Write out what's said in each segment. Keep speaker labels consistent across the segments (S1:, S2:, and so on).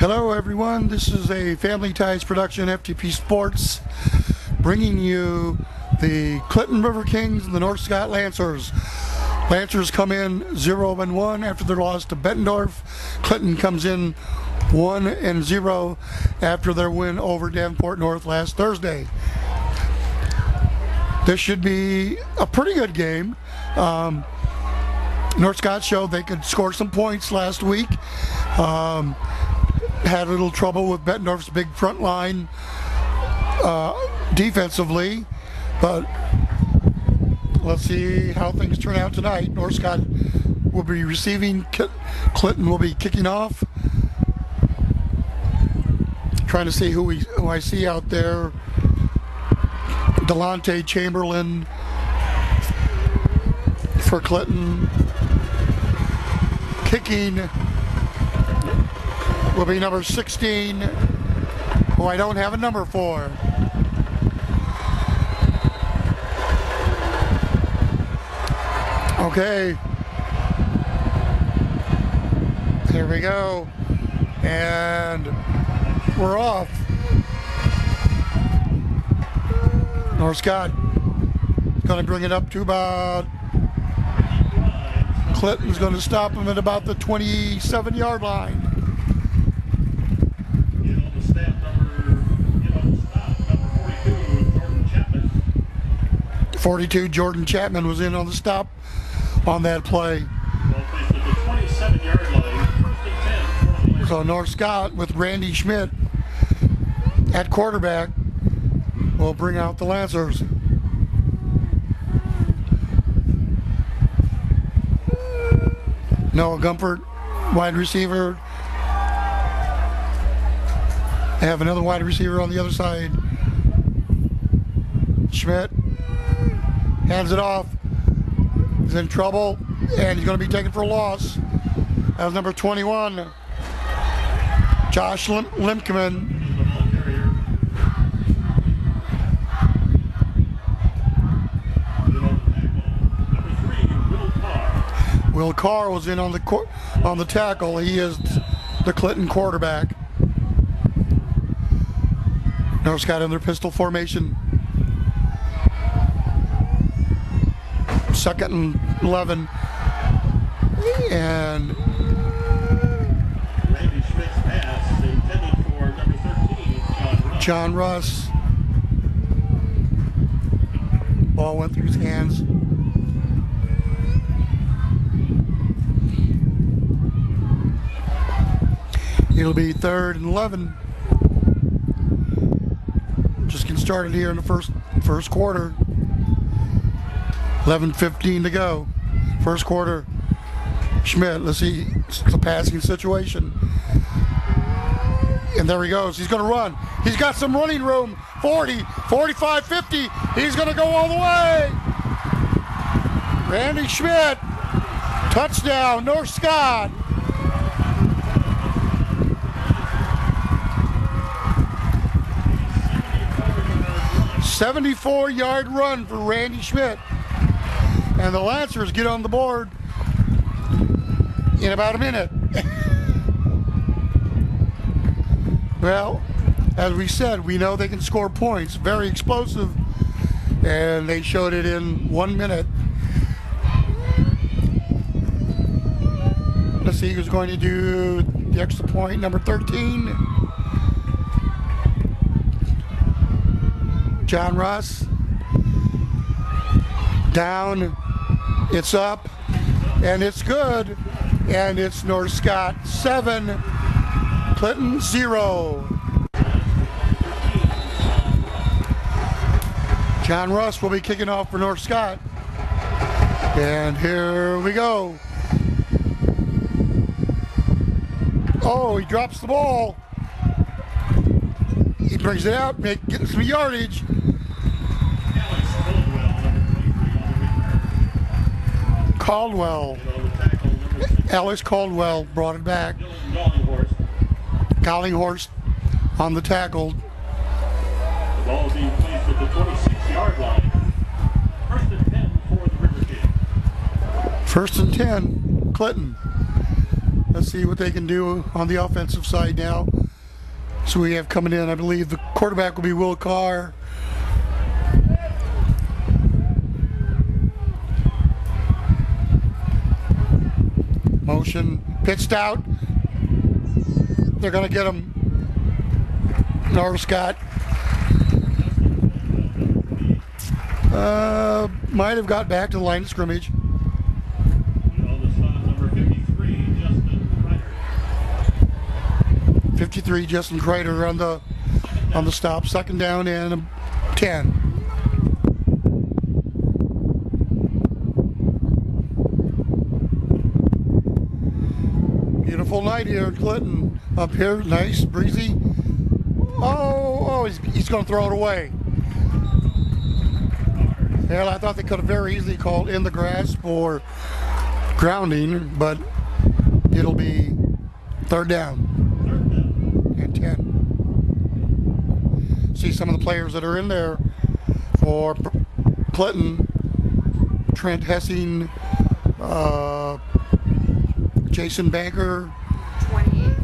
S1: Hello everyone, this is a Family Ties production, FTP Sports, bringing you the Clinton Riverkings and the North Scott Lancers. Lancers come in 0-1 after their loss to Bettendorf. Clinton comes in 1-0 after their win over Davenport North last Thursday. This should be a pretty good game. North Scott showed they could score some points last week. Had a little trouble with Bettendorf's big front line defensively, but let's see how things turn out tonight. North Scott will be receiving, Clinton will be kicking off. Trying to see who I see out there. Delonte Chamberlain for Clinton. Kicking will be number 16, who I don't have a number for. Okay. Here we go. And we're off. North Scott is going to bring it up to about, Clinton's going to stop him at about the 27-yard line. 42, Jordan Chapman was in on the stop on that play. So North Scott with Randy Schmidt at quarterback will bring out the Lancers. Noah Gumpert, wide receiver. They have another wide receiver on the other side. Schmidt hands it off. He's in trouble, and he's going to be taken for a loss. That was number 21, Josh Limkeman. Will Carr was in on the tackle. He is the Clinton quarterback. North Scott in their pistol formation. 2nd and 11. And
S2: Randy Schmidt's pass is intended for number 13,
S1: John Russ. Ball went through his hands. It'll be 3rd and 11. Just getting started here in the first quarter. 11:15 to go. First quarter. Schmidt, let's see the passing situation. And there he goes. He's going to run. He's got some running room. 40, 45, 50. He's going to go all the way. Randy Schmidt. Touchdown, North Scott. "74-yard run for Randy Schmidt." And the Lancers get on the board in about a minute. Well, as we said, we know they can score points. Very explosive. And they showed it in 1 minute. Let's see who's going to do the extra point. Number 13. John Russ. Down. It's up. And it's good. And it's North Scott 7, Clinton 0. John Russ will be kicking off for North Scott. And here we go. Oh, he drops the ball. He brings it out, getting some yardage. Alex Caldwell brought it back. Gollinghorst on the tackle.
S2: The ball is being placed at the 26-yard line. 1st and 10 for the Riverkings.
S1: 1st and 10, Clinton. Let's see what they can do on the offensive side now. So we have coming in, I believe the quarterback will be Will Carr. Motion pitched out. They're going to get him. Northscott might have got back to the line of scrimmage.
S2: Number
S1: 53, Justin Kreider on the stop. Second down and 10. Beautiful night here in Clinton. Up here, nice, breezy. Oh, he's going to throw it away. Hell, I thought they could have very easily called in the grass for grounding, but it'll be third down and 10. See some of the players that are in there for Clinton: Trent Hessing, Jason Banker,
S3: 28.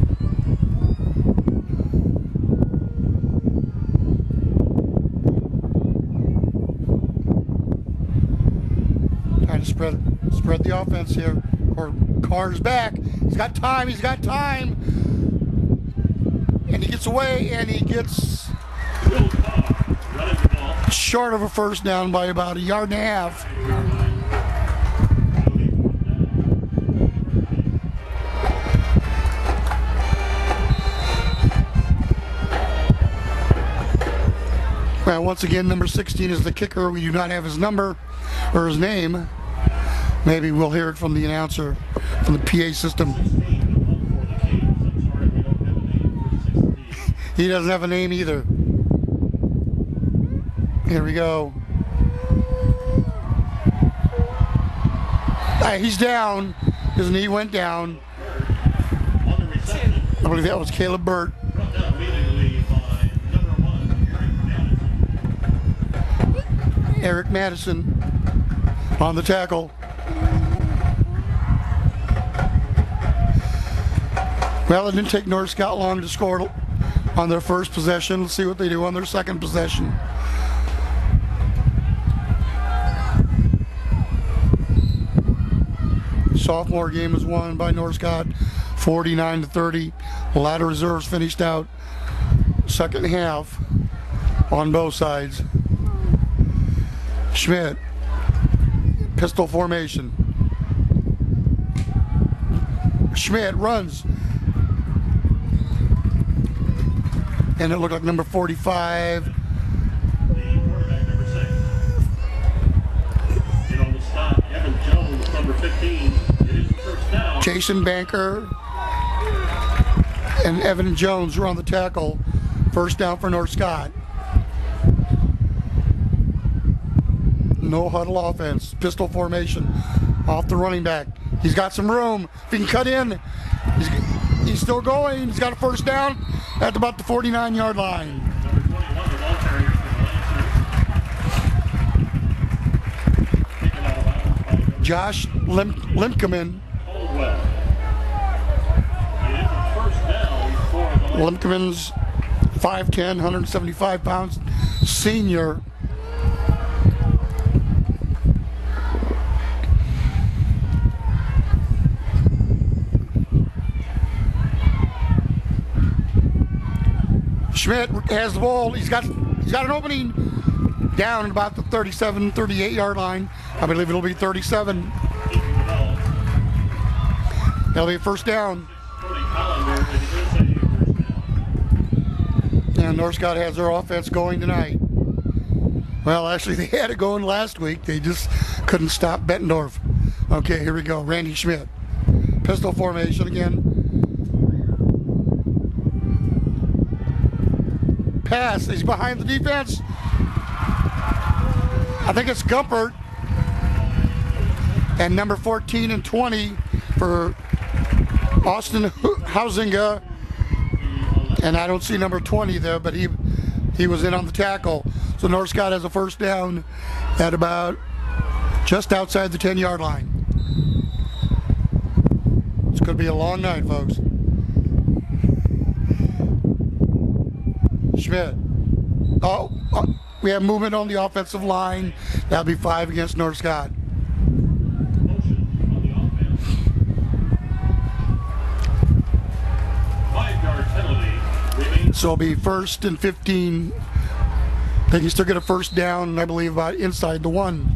S1: Trying to spread the offense here. Carr's back. He's got time. And he gets away, and he gets short of a first down by about a yard and a half. Well, once again, number 16 is the kicker. We do not have his number or his name. Maybe we'll hear it from the announcer, from the PA system. He doesn't have a name either. Here we go. He's down. His knee went down. I believe that was Caleb Burt. Eric Madison on the tackle. Well, it didn't take Northscott long to score on their first possession. Let's see what they do on their second possession. Sophomore game was won by Northscott 49-30. A lot of reserves finished out second half on both sides. Schmidt, pistol formation. Schmidt runs. And it looked like number 45.
S2: The quarterback, number 6. And on the stop, Evan Jones, number 15. It is the first down.
S1: Jason Banker and Evan Jones were on the tackle. First down for Northscott. No huddle offense. Pistol formation. Off the running back. He's got some room. If he can cut in, he's still going. He's got a first down at about the 49-yard line.
S2: Number 21, the ball carrier for the Lancers.
S1: Josh Limkeman.
S2: Caldwell. It is a first down for the
S1: Limkeman's 5'10", 175 pounds, senior. Schmidt has the ball. He's got an opening down at about the 37, 38-yard line. I believe it'll be 37. That'll be a first down. And Northscott has their offense going tonight. Well, actually, they had it going last week. They just couldn't stop Bettendorf. Okay, here we go. Randy Schmidt. Pistol formation again. Pass. He's behind the defense. I think it's Gumpert. And number 14 and 20 for Austin Hausinga. And I don't see number 20 there, but he was in on the tackle. So Northscott has a first down at about just outside the 10-yard line. It's going to be a long night, folks. Schmidt. Oh, we have movement on the offensive line. That'll be 5 against North Scott.
S2: Motion on the offense. 5-yard penalty remains.
S1: So it'll be 1st and 15. They can still get a first down, I believe, about inside the 1.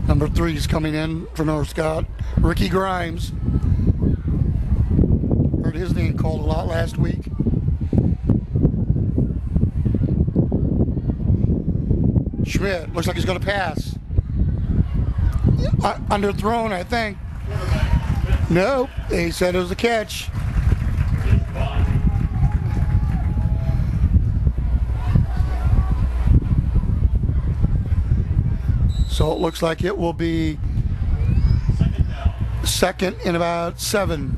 S1: Number 3 is coming in for North Scott. Ricky Grimes. Heard his name called a lot last week. Schmidt looks like he's going to pass. Underthrown, I think. Nope, they said it was a catch. So it looks like it will be 2nd and about 7.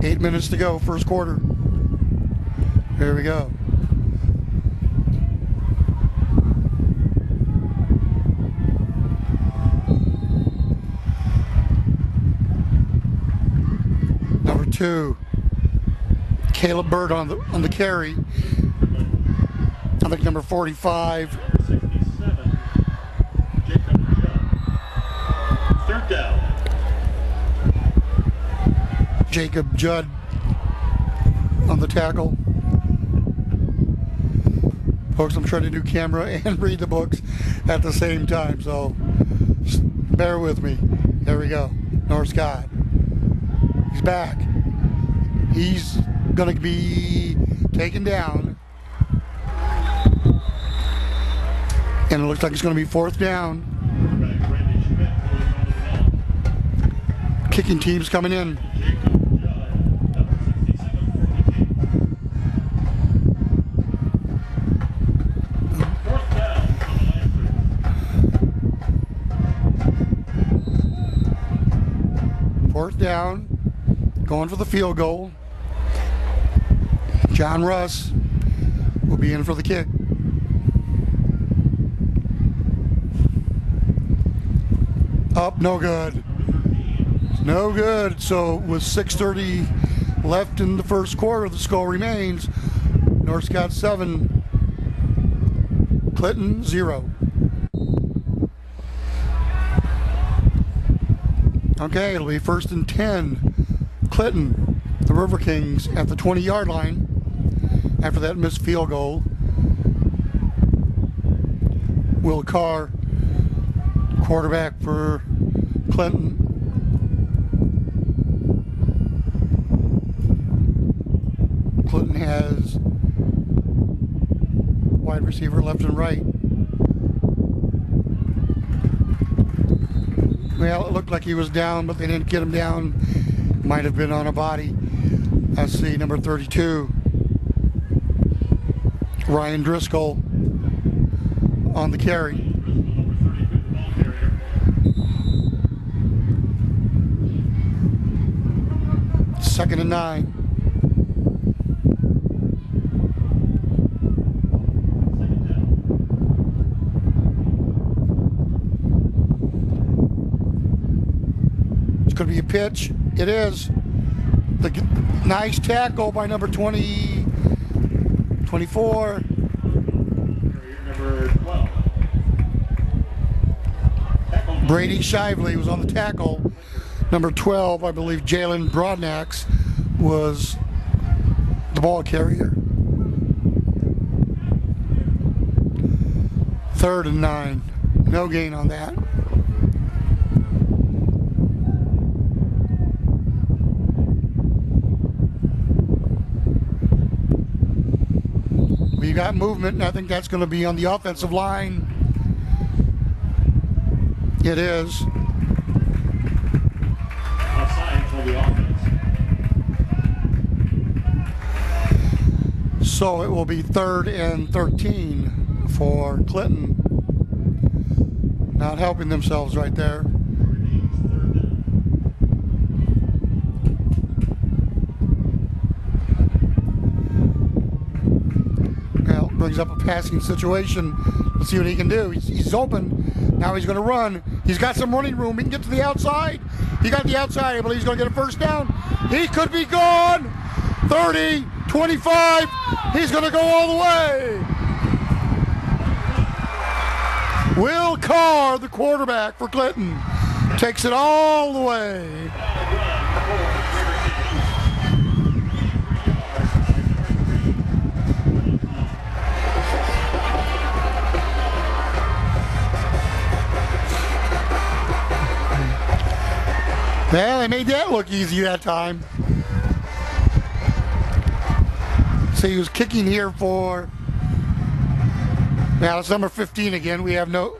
S1: Eight minutes to go, first quarter. Here we go. Number 2, Caleb Bird on the carry. I think number 45.
S2: 67, Jacob Judd. 3rd down.
S1: Jacob Judd on the tackle. Folks, I'm trying to do camera and read the books at the same time, so bear with me. There we go. North Scott. He's back. He's going to be taken down. And it looks like it's going to be 4th down. Kicking teams coming in. Fourth down, going for the field goal. John Russ will be in for the kick. Up, no good. No good. So with 6:30 left in the first quarter, the score remains North Scott 7, Clinton 0. Okay, it'll be 1st and 10. Clinton, the Riverkings at the 20-yard line after that missed field goal. Will Carr, quarterback for Clinton. Clinton has wide receiver left and right. Well, it looked like he was down, but they didn't get him down. Might have been on a body. Let's see, number 32. Ryan Driscoll on the carry. 2nd and 9. Could be a pitch. It is. The nice tackle by number 20, 24.
S2: Number 12.
S1: Brady Shively was on the tackle. Number 12, I believe, Jalen Broadnax was the ball carrier. 3rd and 9. No gain on that. We got movement, and I think that's going to be on the offensive line. It is.
S2: Offside for the offense.
S1: So it will be 3rd and 13 for Clinton. Not helping themselves right there. brings up a passing situation. Let's see what he can do. He's open. Now he's going to run. He's got some running room. He can get to the outside. He got the outside. I believe he's going to get a first down. He could be gone. 30, 25. He's going to go all the way. Will Carr, the quarterback for Clinton, takes it all the way. Well, they made that look easy that time. So he was kicking here for, now it's number 15 again. We have no,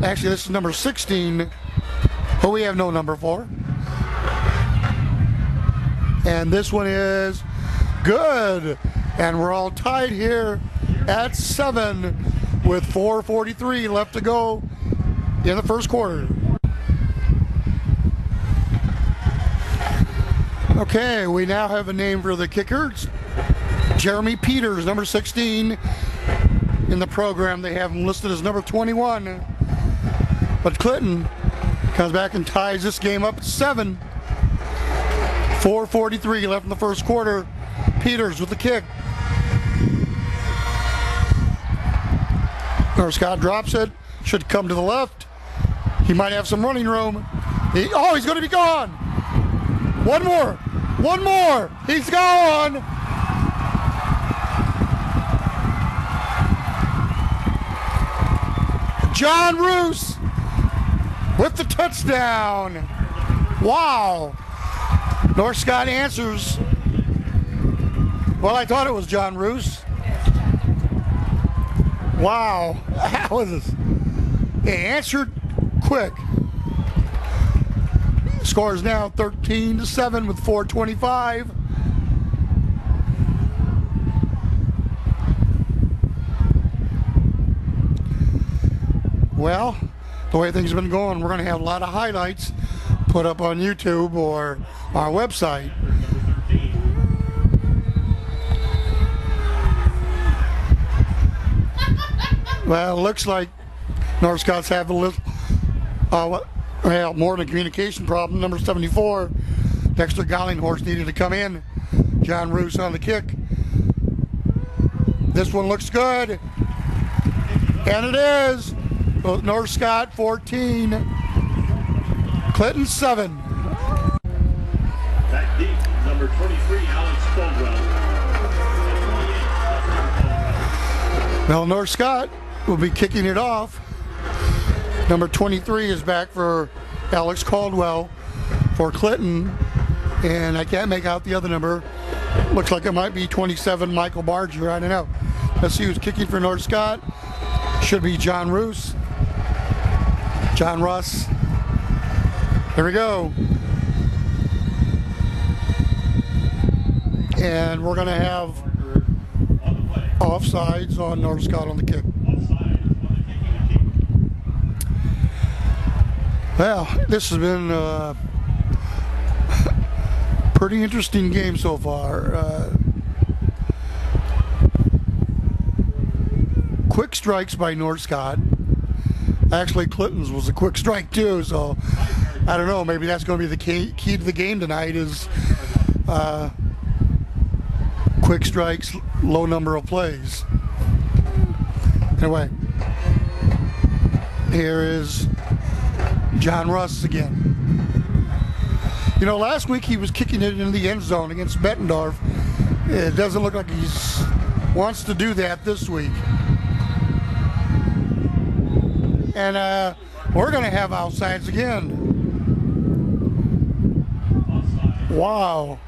S1: actually this is number 16, who we have no number for. And this one is good. And we're all tied here at 7 with 4:43 left to go in the first quarter. Okay, we now have a name for the kickers. Jeremy Peters, number 16. In the program, they have him listed as number 21. But Clinton comes back and ties this game up at 7. 4:43 left in the first quarter. Peters with the kick. Scott drops it. Should come to the left. He might have some running room. He's going to be gone. One more. One more. He's gone. John Roos with the touchdown. Wow. North Scott answers. Well, I thought it was John Roos. Wow. That was, he answered quick. Score is now 13-7 with 4:25. Well, the way things have been going, we're going to have a lot of highlights put up on YouTube or our website. Well, it looks like North Scots have a little, well, more than a communication problem. Number 74, Dexter Gollinghorse needed to come in. John Roos on the kick. This one looks good. And it is. North Scott 14, Clinton 7.
S2: Back deep, number 23, Alex Caldwell.
S1: Well, North Scott will be kicking it off. Number 23 is back for Alex Caldwell for Clinton. And I can't make out the other number. Looks like it might be 27, Michael Barger. I don't know. Let's see who's kicking for North Scott. Should be John Roos. John Russ. Here we go. And we're going to have offsides on North Scott on the kick. Well, this has been a pretty interesting game so far. Quick strikes by North Scott. Actually, Clinton's was a quick strike too, so I don't know, maybe that's going to be the key to the game tonight is quick strikes, low number of plays. Anyway, here is John Russ again. You know, last week he was kicking it into the end zone against Bettendorf. It doesn't look like he wants to do that this week. And we're going to have outsides again. Wow.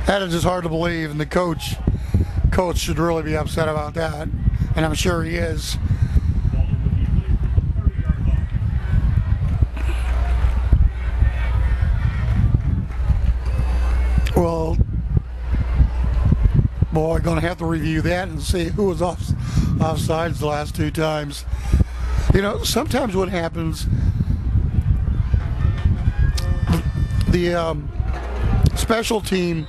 S1: That is just hard to believe, and the coach should really be upset about that, and I'm sure he is. Well, boy, going to have to review that and see who was offsides the last two times. You know, sometimes what happens, the special team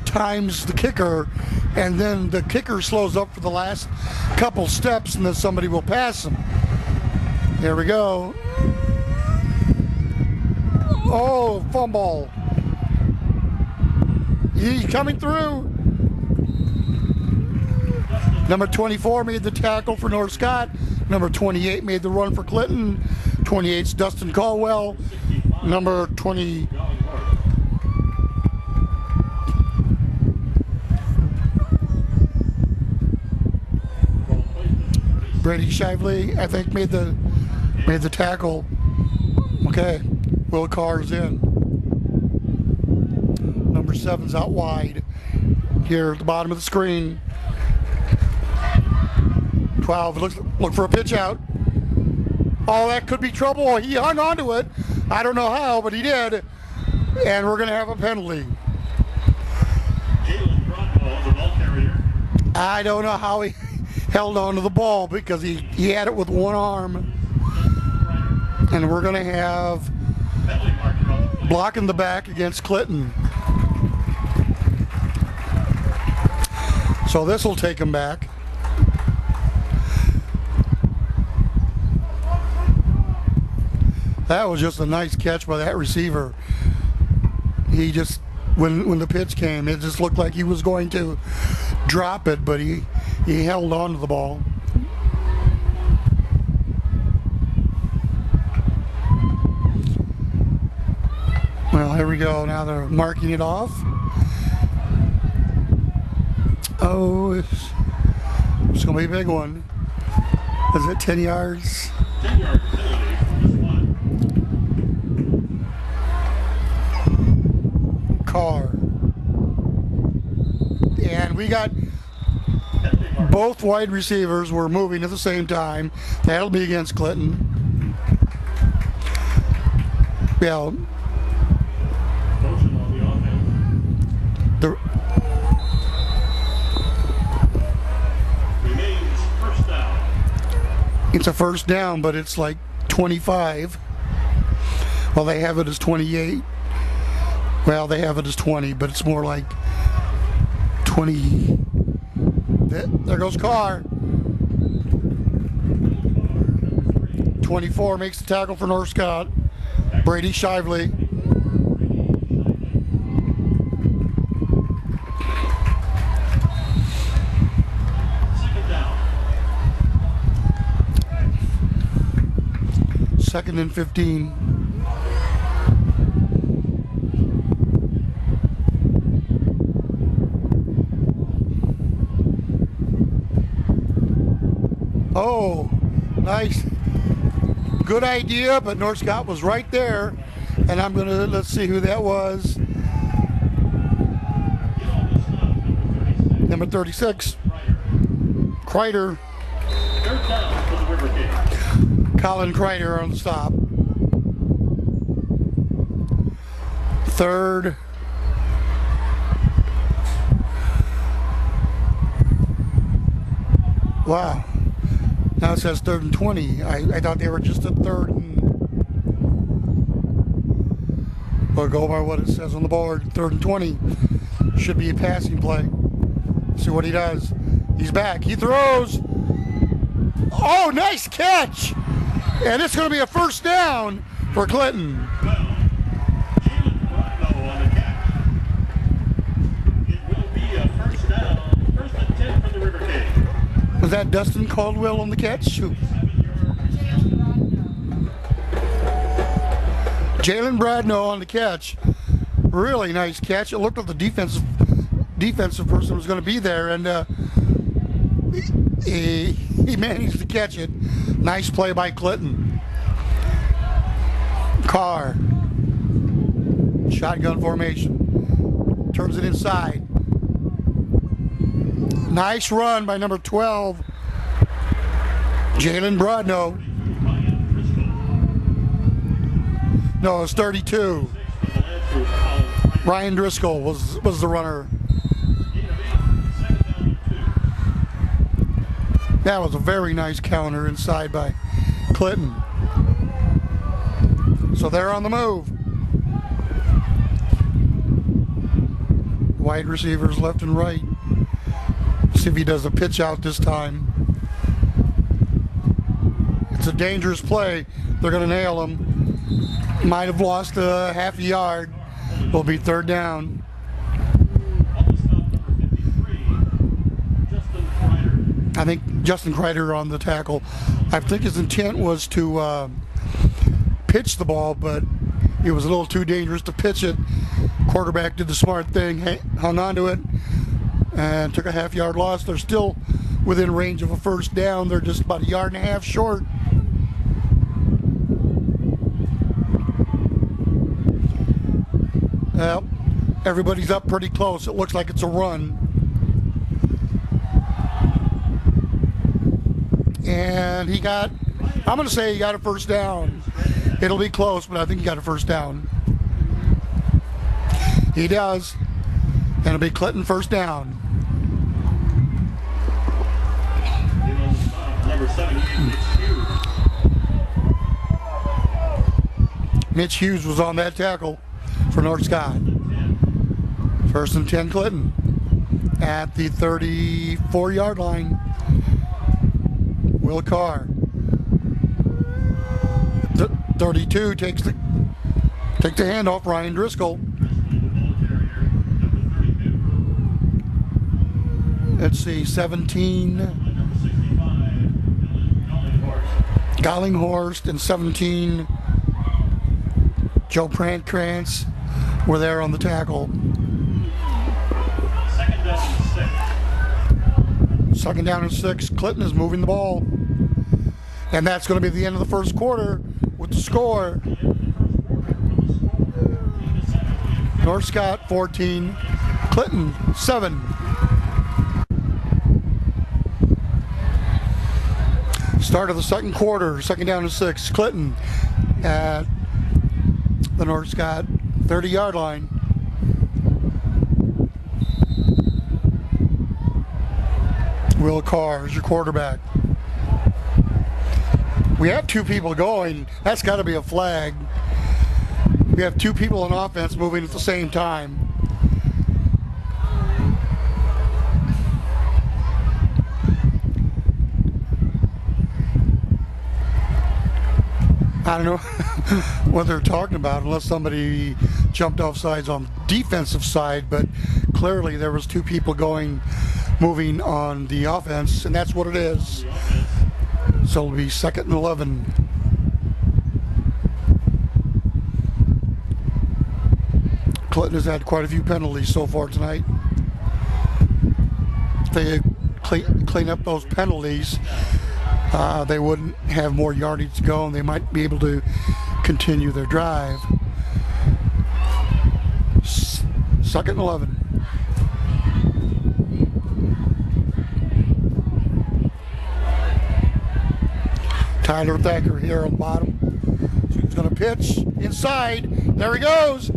S1: times the kicker, and then the kicker slows up for the last couple steps, and then somebody will pass him. There we go. Oh, fumble. He's coming through. Number 24 made the tackle for North Scott. Number 28 made the run for Clinton. 28's Dustin Caldwell. Number 20. Brady Shively, I think, made the tackle. Okay, Will Carr's in. Number 7's out wide. Here at the bottom of the screen. 12, look for a pitch out. Oh, that could be trouble. He hung on to it. I don't know how, but he did. And we're going to have a penalty. I don't know how he held on to the ball, because he had it with one arm. And we're going to have blocking the back against Clinton. So this will take him back. That was just a nice catch by that receiver. He just, when the pitch came, it just looked like he was going to drop it, but he held on to the ball. Well, here we go. Now they're marking it off. Oh, it's going to be a big one. Is it 10 yards?
S2: 10 yards.
S1: Carr. And we got both wide receivers were moving at the same time. That'll be against Clinton. Yeah. It's a first down, but it's like 25. Well, they have it as 28. Well, they have it as 20, but it's more like 20. There goes Carr. 24 makes the tackle for North Scott. Brady Shively. Second and 15. Oh, nice. Good idea, but North Scott was right there. And I'm going to, let's see who that was. Number 36. Kreider.
S2: Third down for the Riverkings.
S1: Colin Kreider on the stop. Third. Wow. Now it says 3rd and 20. I thought they were just at 3rd and... We'll go by what it says on the board. 3rd and 20. Should be a passing play. See what he does. He's back. He throws. Oh, nice catch. And it's going to be a first down for Clinton. Was that Dustin Caldwell on the catch? Shoot. Jalen Bradno on the catch. Really nice catch. It looked like the defensive person was going to be there, and he managed to catch it. Nice play by Clinton. Carr. Shotgun formation. Turns it inside. Nice run by number 12, Jalen Bradno. No, it's 32. Ryan Driscoll was the runner. That was a very nice counter inside by Clinton. So they're on the move. Wide receivers left and right. See if he does a pitch out this time. It's a dangerous play. They're going to nail him. Might have lost a half a yard. It'll be third down. I think Justin Kreider on the tackle. I think his intent was to pitch the ball, but it was a little too dangerous to pitch it. Quarterback did the smart thing, hung on to it, and took a half-yard loss. They're still within range of a first down. They're just about a yard and a half short. Well, everybody's up pretty close. It looks like it's a run. And he got, I'm going to say he got a first down. It'll be close, but I think he got a first down. He does. And it'll be Clinton first down.
S2: Number 78,
S1: Mitch Hughes was on that tackle for North Scott. First and 10 Clinton at the 34-yard line. Will Carr. 32 takes the handoff. Ryan Driscoll. Let's see, 17. Gollinghorst and 17. Joe Prantkrantz were there on the tackle. Second down and 6. Clinton is moving the ball. And that's going to be the end of the first quarter with the score. North Scott 14, Clinton 7. Start of the second quarter, second down and 6. Clinton at the North Scott 30-yard line. Will Carr is your quarterback. We have two people going. That's got to be a flag. We have two people on offense moving at the same time. I don't know what they're talking about unless somebody jumped off sides on the defensive side, but clearly there was two people moving on the offense, and that's what it is. So it'll be second and 11. Clinton has had quite a few penalties so far tonight. If they clean up those penalties, they wouldn't have more yardage to go, and they might be able to continue their drive. Second and 11. Tyler Thacker here on the bottom. So he's going to pitch inside. There he goes.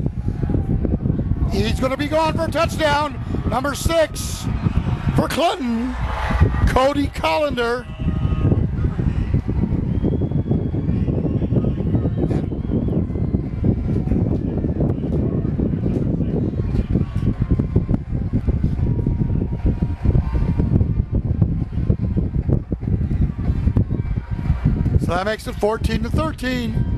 S1: He's going to be gone for a touchdown. Number 6 for Clinton, Cody Collender. So that makes it 14-13.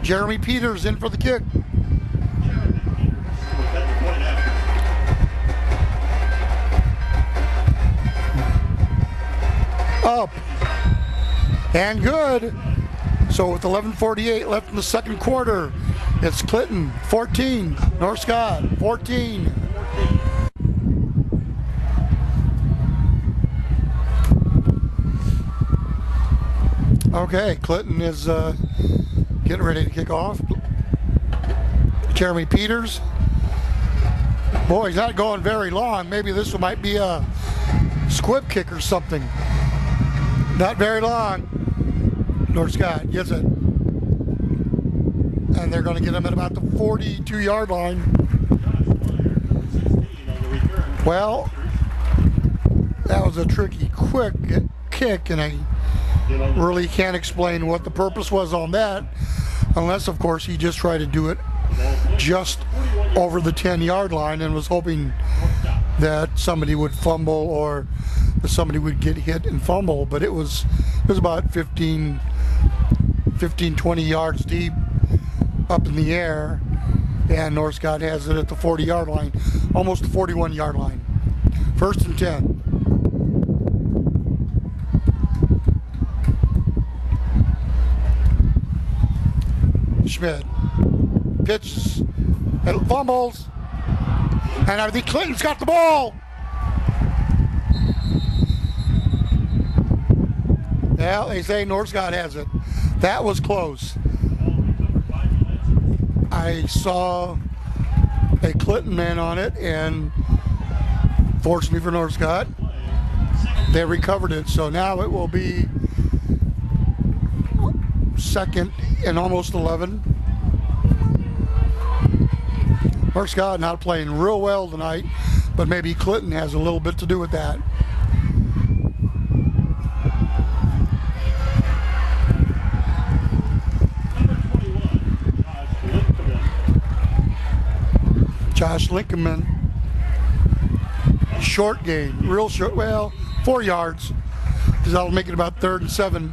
S1: Jeremy Peters in for the kick. Up and good. So with 11:48 left in the second quarter, it's Clinton 14, North Scott 14. Okay, Clinton is getting ready to kick off. Jeremy Peters. Boy, he's not going very long. Maybe this might be a squib kick or something. Not very long. North Scott gets it. And they're going to get him at about the 42-yard line. Well, that was a tricky, quick kick, and I really can't explain what the purpose was on that, unless, of course, he just tried to do it just over the 10-yard line and was hoping that somebody would fumble or that somebody would get hit and fumble, but it was about 15, 20 yards deep up in the air, and North Scott has it at the 40-yard line, almost the 41-yard line. 1st and 10. Schmidt pitches and fumbles, and I think Clinton's got the ball. Yeah, they say North Scott has it. That was close. I saw a Clinton man on it, and fortunately for North Scott, they recovered it. So now it will be 2nd and almost 11. North Scott not playing real well tonight, but maybe Clinton has a little bit to do with that. Josh Lincoln, short game, real short, well, 4 yards, because that'll make it about 3rd and 7.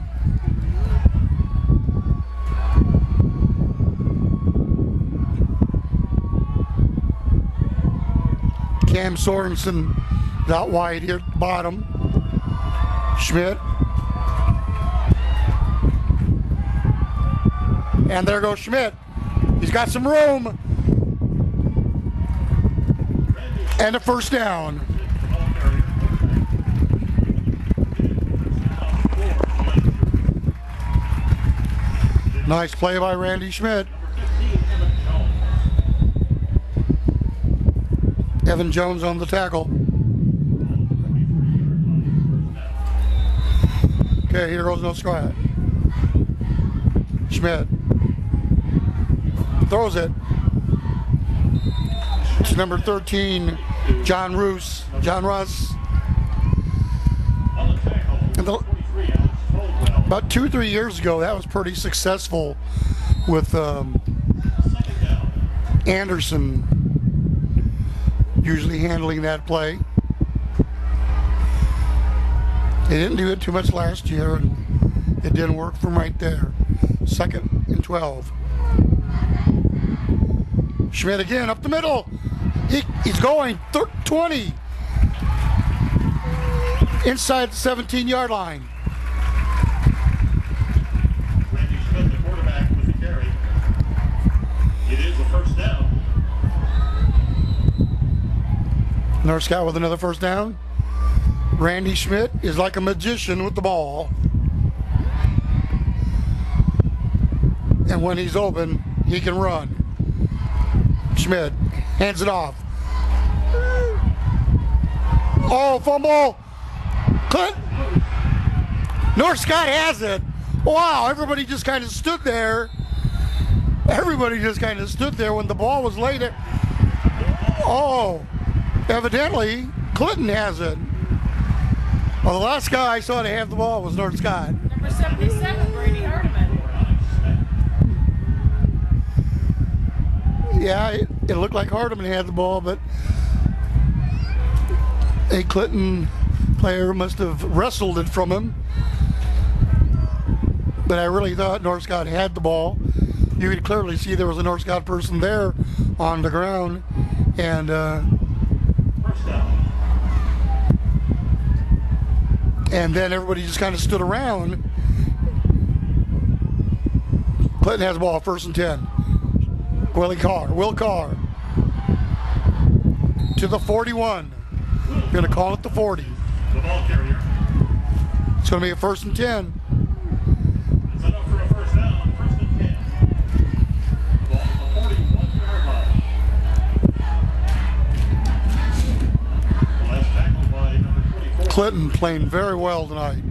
S1: Cam Sorensen is out wide here at the bottom. Schmidt. And there goes Schmidt. He's got some room. And a 1st down. Nice play by Randy Schmidt. Evan Jones on the tackle. Okay, here goes no squat. Schmidt throws it. It's number 13, John Russ. And about 2 or 3 years ago, that was pretty successful with Anderson usually handling that play. They didn't do it too much last year, and it didn't work from right there. 2nd and 12. Schmidt again up the middle. He's going 20 inside the 17-yard line.
S2: Randy Schmidt, the quarterback, with the carry. It is a 1st down.
S1: North Scott with another 1st down. Randy Schmidt is like a magician with the ball. And when he's open, he can run. Schmidt hands it off. Oh, fumble. North Scott has it. Wow, everybody just kind of stood there. Everybody just kind of stood there when the ball was laid there. Oh, evidently Clinton has it. Well, the last guy I saw to have the ball was North Scott.
S3: Number 77, Brady Hardiman.
S1: Yeah, it looked like Hardiman had the ball, but a Clinton player must have wrestled it from him. But I really thought North Scott had the ball. You could clearly see there was a North Scott person there on the ground, and then everybody just kind of stood around. Clinton has the ball, 1st and 10. Will Carr to the 41. Going to call it the 40.
S2: The ball carrier.
S1: It's going to be a 1st and 10.
S2: It's enough for a 1st down. 1st and 10. Ball at the 41-yard line. The last tackle by number 24.
S1: Clinton playing very well tonight.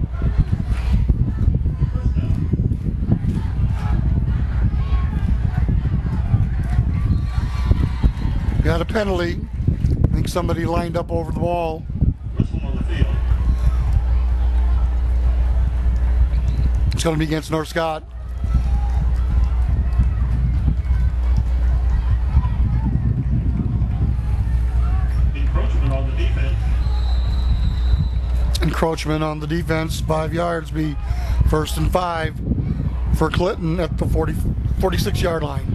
S1: Got a penalty. I think somebody lined up over the ball.
S2: Whistle on the field.
S1: It's going to be against North Scott. Encroachment on the defense, 5 yards, be 1st and 5 for Clinton at the 46-yard line.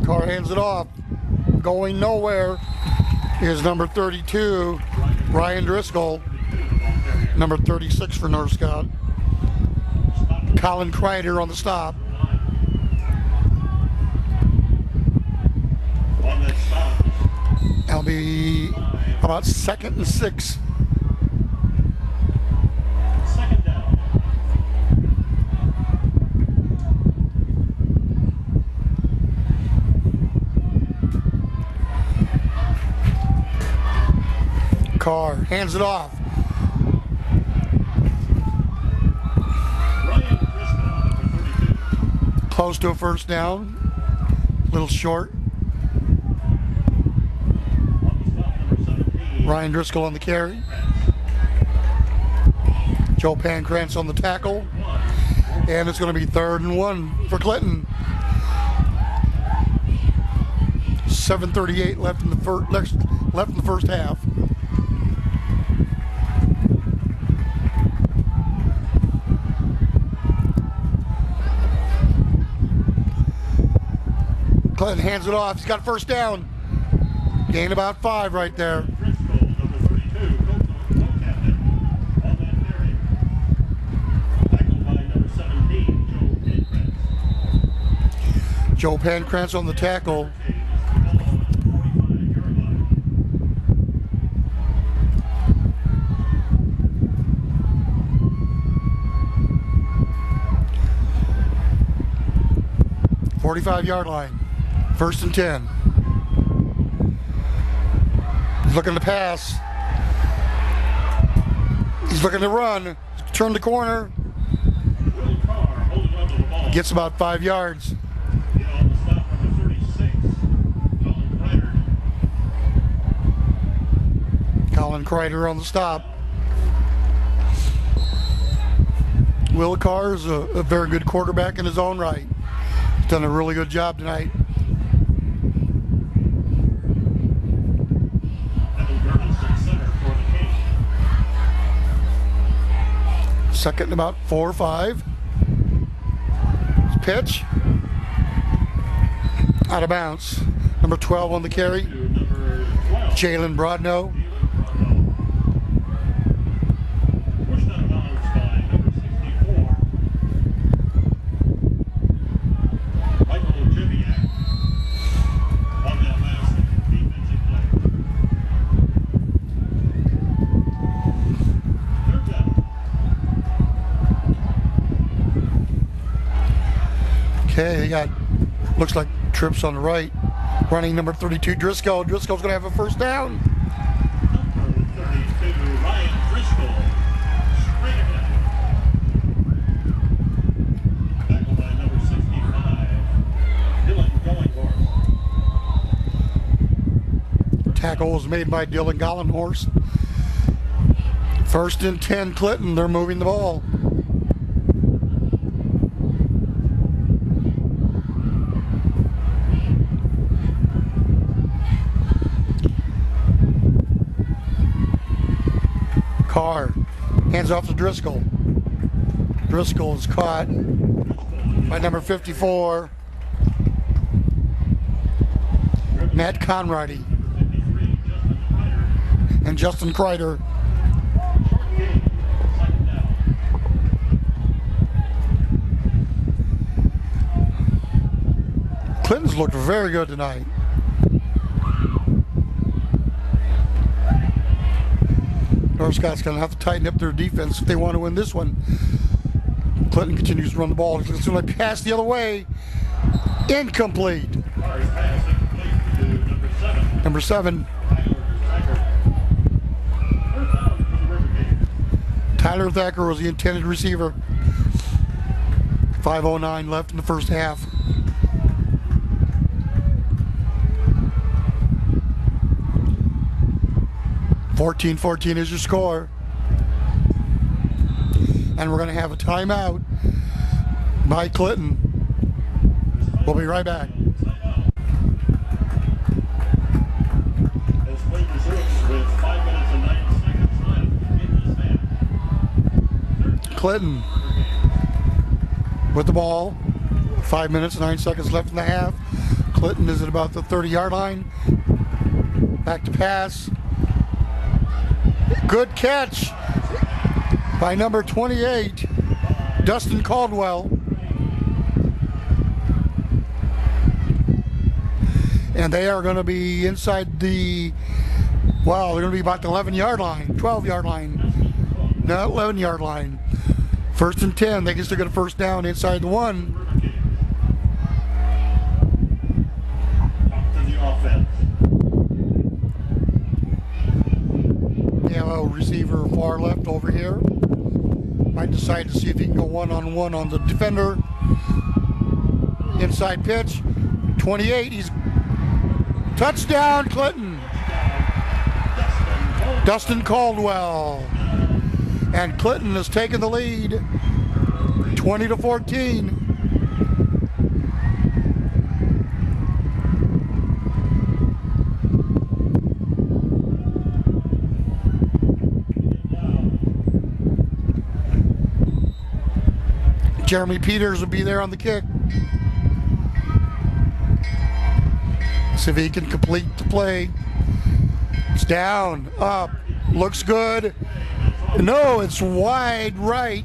S1: Carr hands it off. Going nowhere is number 32, Ryan Driscoll. Number 36 for North Scott. Colin Kreider on the stop. That'll be about 2nd and 6.
S2: Second down.
S1: Carr hands it off.
S2: Ryan Driscoll, number 32.
S1: Close to a 1st down. A little short. Ryan Driscoll on the carry. Joe Pancrantz on the tackle. And it's going to be 3rd and 1 for Clinton. 7:38 left in the first half. Clinton hands it off. He's got 1st down. Gain about 5 right there.
S2: Driscoll, number 32, co-captain on that carry. Tackled by number 17, Joe Pancrantz.
S1: Joe Pancrantz on the tackle. 45-yard line. 1st and 10. He's looking to pass. He's looking to run. Turn the corner.
S2: Will Carr holding on to the ball.
S1: Gets about 5 yards.
S2: On the stop, number 36,
S1: Colin
S2: Colin Kreider.
S1: Kreider on the stop. Will Carr is a very good quarterback in his own right. He's done a really good job tonight. Second and about 4 or 5. Pitch. Out of bounds. Number 12 on the carry. Jalen Brodno.
S2: Pushed out of bounds by number 64. Michael Ojebiak on that last defensive play. Third down.
S1: Okay, they got, looks like trips on the right. Running number 32, Driscoll. Driscoll's going to have a 1st down.
S2: Number 32, Ryan Driscoll. Straight ahead. Tackled by number 65, Dylan Golinghorst.
S1: Tackle was made by Dylan Gollenhorst. 1st and 10, Clinton. They're moving the ball. Carr hands off to Driscoll. Driscoll is caught by number 54, Matt Conrady, and Justin Kreider. Clinton's looked very good tonight. North Scott's going to have to tighten up their defense if they want to win this one. Clinton continues to run the ball. It's going to pass the other way. Incomplete. Number 7. Tyler Thacker was the intended receiver. 5:09 left in the first half. (14-14) is your score. And we're going to have a timeout by Clinton. We'll be right back.
S2: As
S1: Clinton with the ball. 5 minutes, 9 seconds left in the half. Clinton is at about the 30-yard line. Back to pass. Good catch by number 28, Dustin Caldwell. And they are going to be inside the, wow, they're going to be about the 11-yard line, 12-yard line, no, 11-yard line. 1st and 10, they can still get a first down inside the 1.
S2: To the offense.
S1: They have a receiver far left over here. Might decide to see if he can go one-on-one on the defender. Inside pitch, 28, he's touchdown, Clinton. Dustin Caldwell. And Clinton has taken the lead, 20-14. Jeremy Peters will be there on the kick. See if he can complete the play. It's down, up, looks good. No, it's wide right,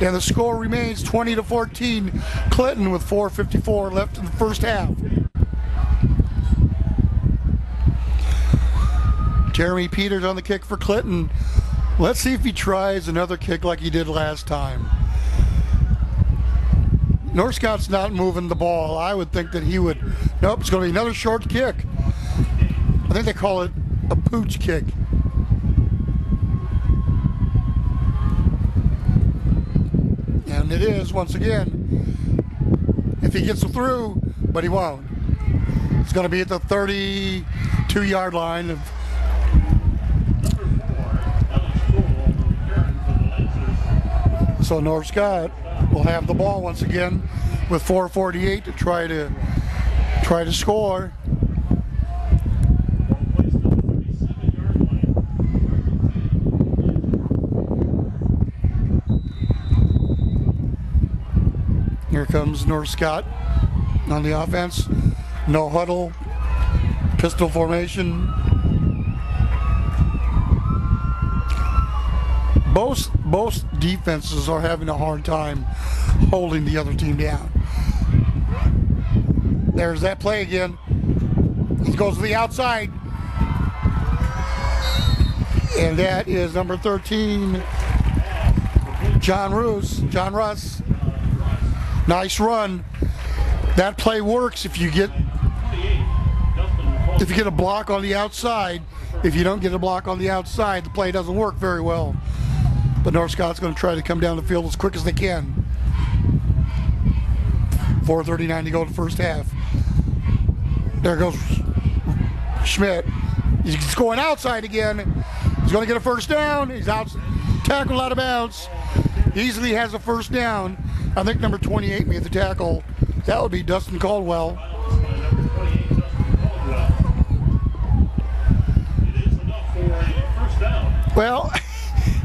S1: and the score remains 20-14. Clinton with 4:54 left in the first half. Jeremy Peters on the kick for Clinton. Let's see if he tries another kick like he did last time. Northcott's not moving the ball. I would think that he would. Nope, it's going to be another short kick. I think they call it a pooch kick. And it is, once again, if he gets through, but he won't. It's going to be at the 32-yard line of so Northcott will have the ball once again with 4:48 to try to score. Here comes Northcott on the offense. No huddle, pistol formation. Both defenses are having a hard time holding the other team down. There's that play again. He goes to the outside. And that is number 13, John Russ. Nice run. That play works if you get a block on the outside. If you don't get a block on the outside, the play doesn't work very well. But Northcott's going to try to come down the field as quick as they can. 4:39 to go in the first half. There goes Schmidt. He's going outside again. He's going to get a first down. He's out, tackled out of bounds. Easily has a first down. I think number 28 made the tackle. That would be Dustin Caldwell. Well,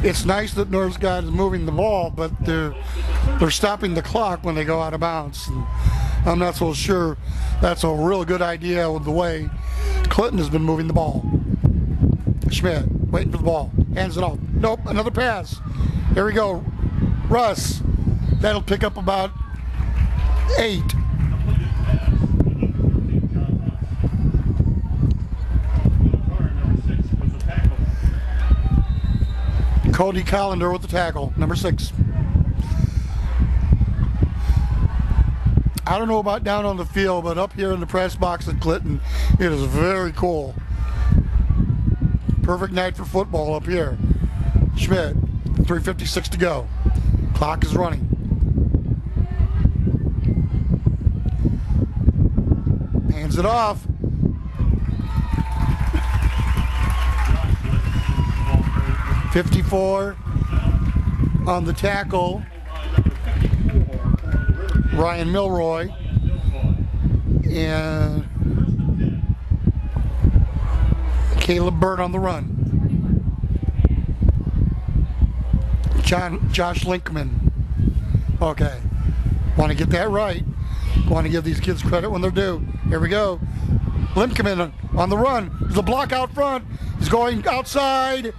S1: it's nice that Northcott is moving the ball, but they're stopping the clock when they go out of bounds. And I'm not so sure that's a real good idea with the way Clinton has been moving the ball. Schmidt waiting for the ball, hands it off. Nope, another pass. Here we go. Russ. That'll pick up about 8. Cody Collender with the tackle, number 6. I don't know about down on the field, but up here in the press box at Clinton, it is very cool. Perfect night for football up here. Schmidt, 3:56 to go. Clock is running. Hands it off. .54 on the tackle. Ryan Milroy. And Caleb Bird on the run. Josh Linkman. Okay. Want to get that right. Want to give these kids credit when they're due. Here we go. Linkman on the run. There's a block out front. He's going outside.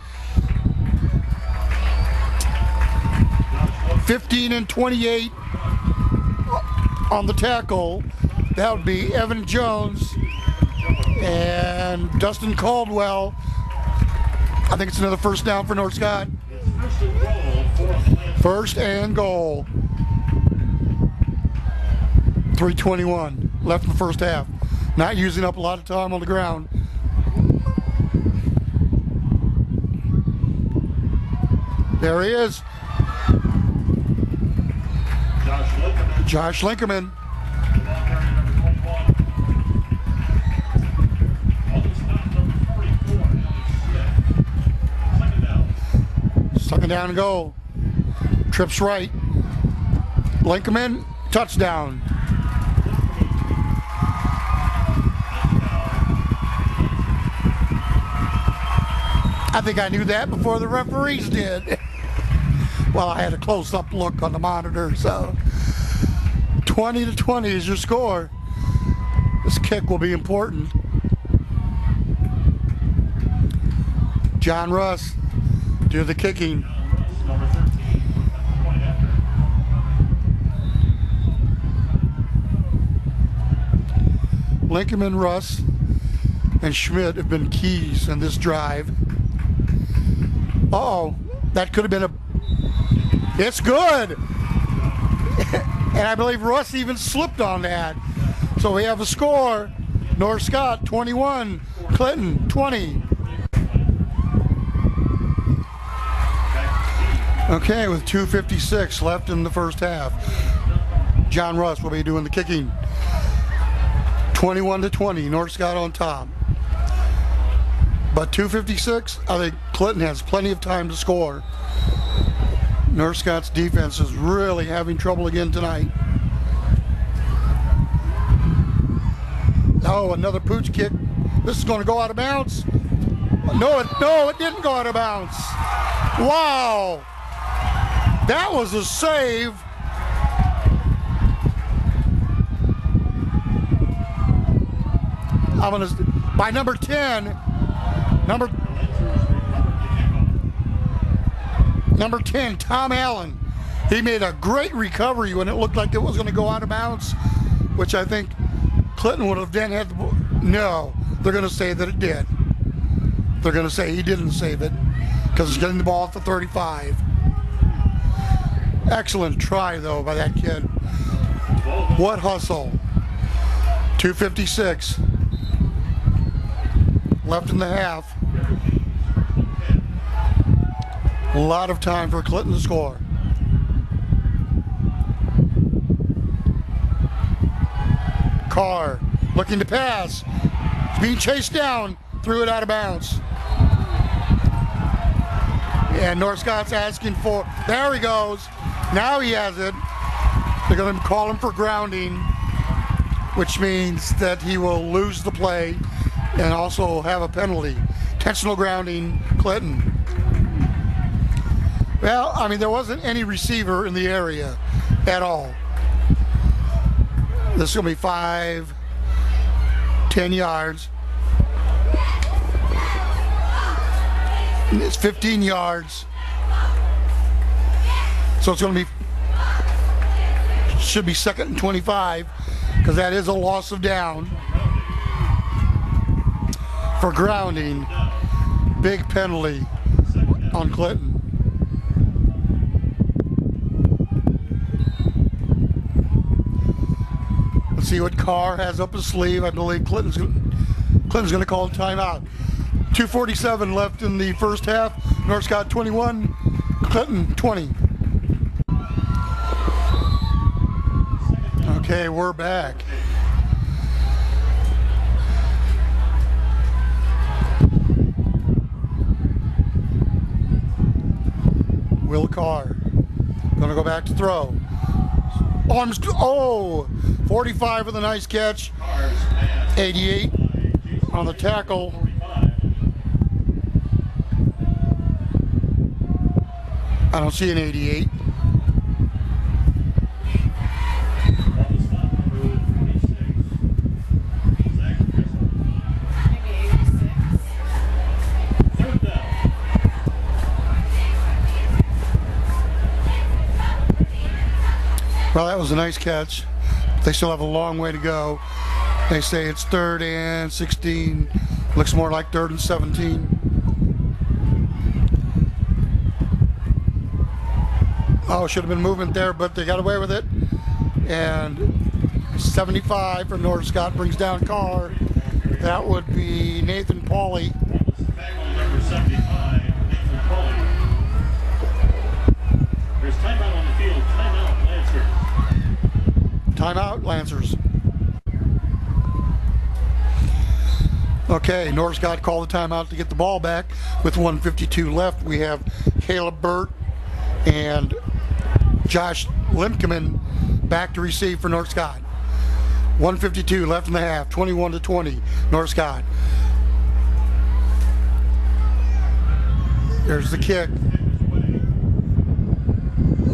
S1: 15 and 28 on the tackle. That would be Evan Jones and Dustin Caldwell. I think it's another first down for North Scott. First and goal. 3:21 left in the first half. Not using up a lot of time on the ground. There he is. Josh Linkerman. Second down and goal. Trips right. Linkerman, touchdown. I think I knew that before the referees did. Well, I had a close-up look on the monitor, so 20-20 is your score. This kick will be important. John Russ do the kicking. Lincoln, Russ, and Schmidt have been keys in this drive. Uh-oh, that could have been a... It's good! And I believe Russ even slipped on that. So we have a score. North Scott 21, Clinton 20. Okay, with 2:56 left in the first half. John Russ will be doing the kicking. 21-20, North Scott on top. But 2:56, I think Clinton has plenty of time to score. North Scott's defense is really having trouble again tonight. Oh, another pooch kick. This is going to go out of bounds. No, it didn't go out of bounds. Wow. That was a save. I'm going to, by number 10, Number 10, Tom Allen. He made a great recovery when it looked like it was going to go out of bounds, which I think Clinton would have then had the ball. No, they're going to say that it did. They're going to say he didn't save it because he's getting the ball at the 35. Excellent try, though, by that kid. What hustle. 2:56 left in the half. A lot of time for Clinton to score. Carr looking to pass. He's being chased down. Threw it out of bounds. And North Scott's asking for, there he goes. Now he has it. They're going to call him for grounding, which means that he will lose the play and also have a penalty. Intentional grounding, Clinton. Well, I mean, there wasn't any receiver in the area at all. This is going to be 5, 10 yards. It's 15 yards. So it's going to be, should be 2nd and 25, because that is a loss of down. For grounding, big penalty on Clinton. Let's see what Carr has up his sleeve. I believe Clinton's going to call a timeout. 2:47 left in the first half. North Scott 21, Clinton 20. Okay, we're back. Will Carr going to go back to throw. Arms, oh, 45 with a nice catch. 88 on the tackle. I don't see an 88.
S2: On the spot, number 26. Zach Driscoll.
S3: Maybe 86.
S2: Third down.
S1: Well, that was a nice catch. They still have a long way to go. They say it's 3rd and 16. Looks more like 3rd and 17. Oh, should have been movement there, but they got away with it. And 75 for North Scott brings down Carr. That would be Nathan Pauly.
S2: Number 75, Nathan Pauly. There's timeout on the field. Timeout, Lancers.
S1: Timeout, Lancers. Okay, North Scott called the timeout to get the ball back. With 1:52 left, we have Caleb Burt and Josh Limkeman back to receive for North Scott. 1:52 left in the half, 21-20, North Scott. There's the kick.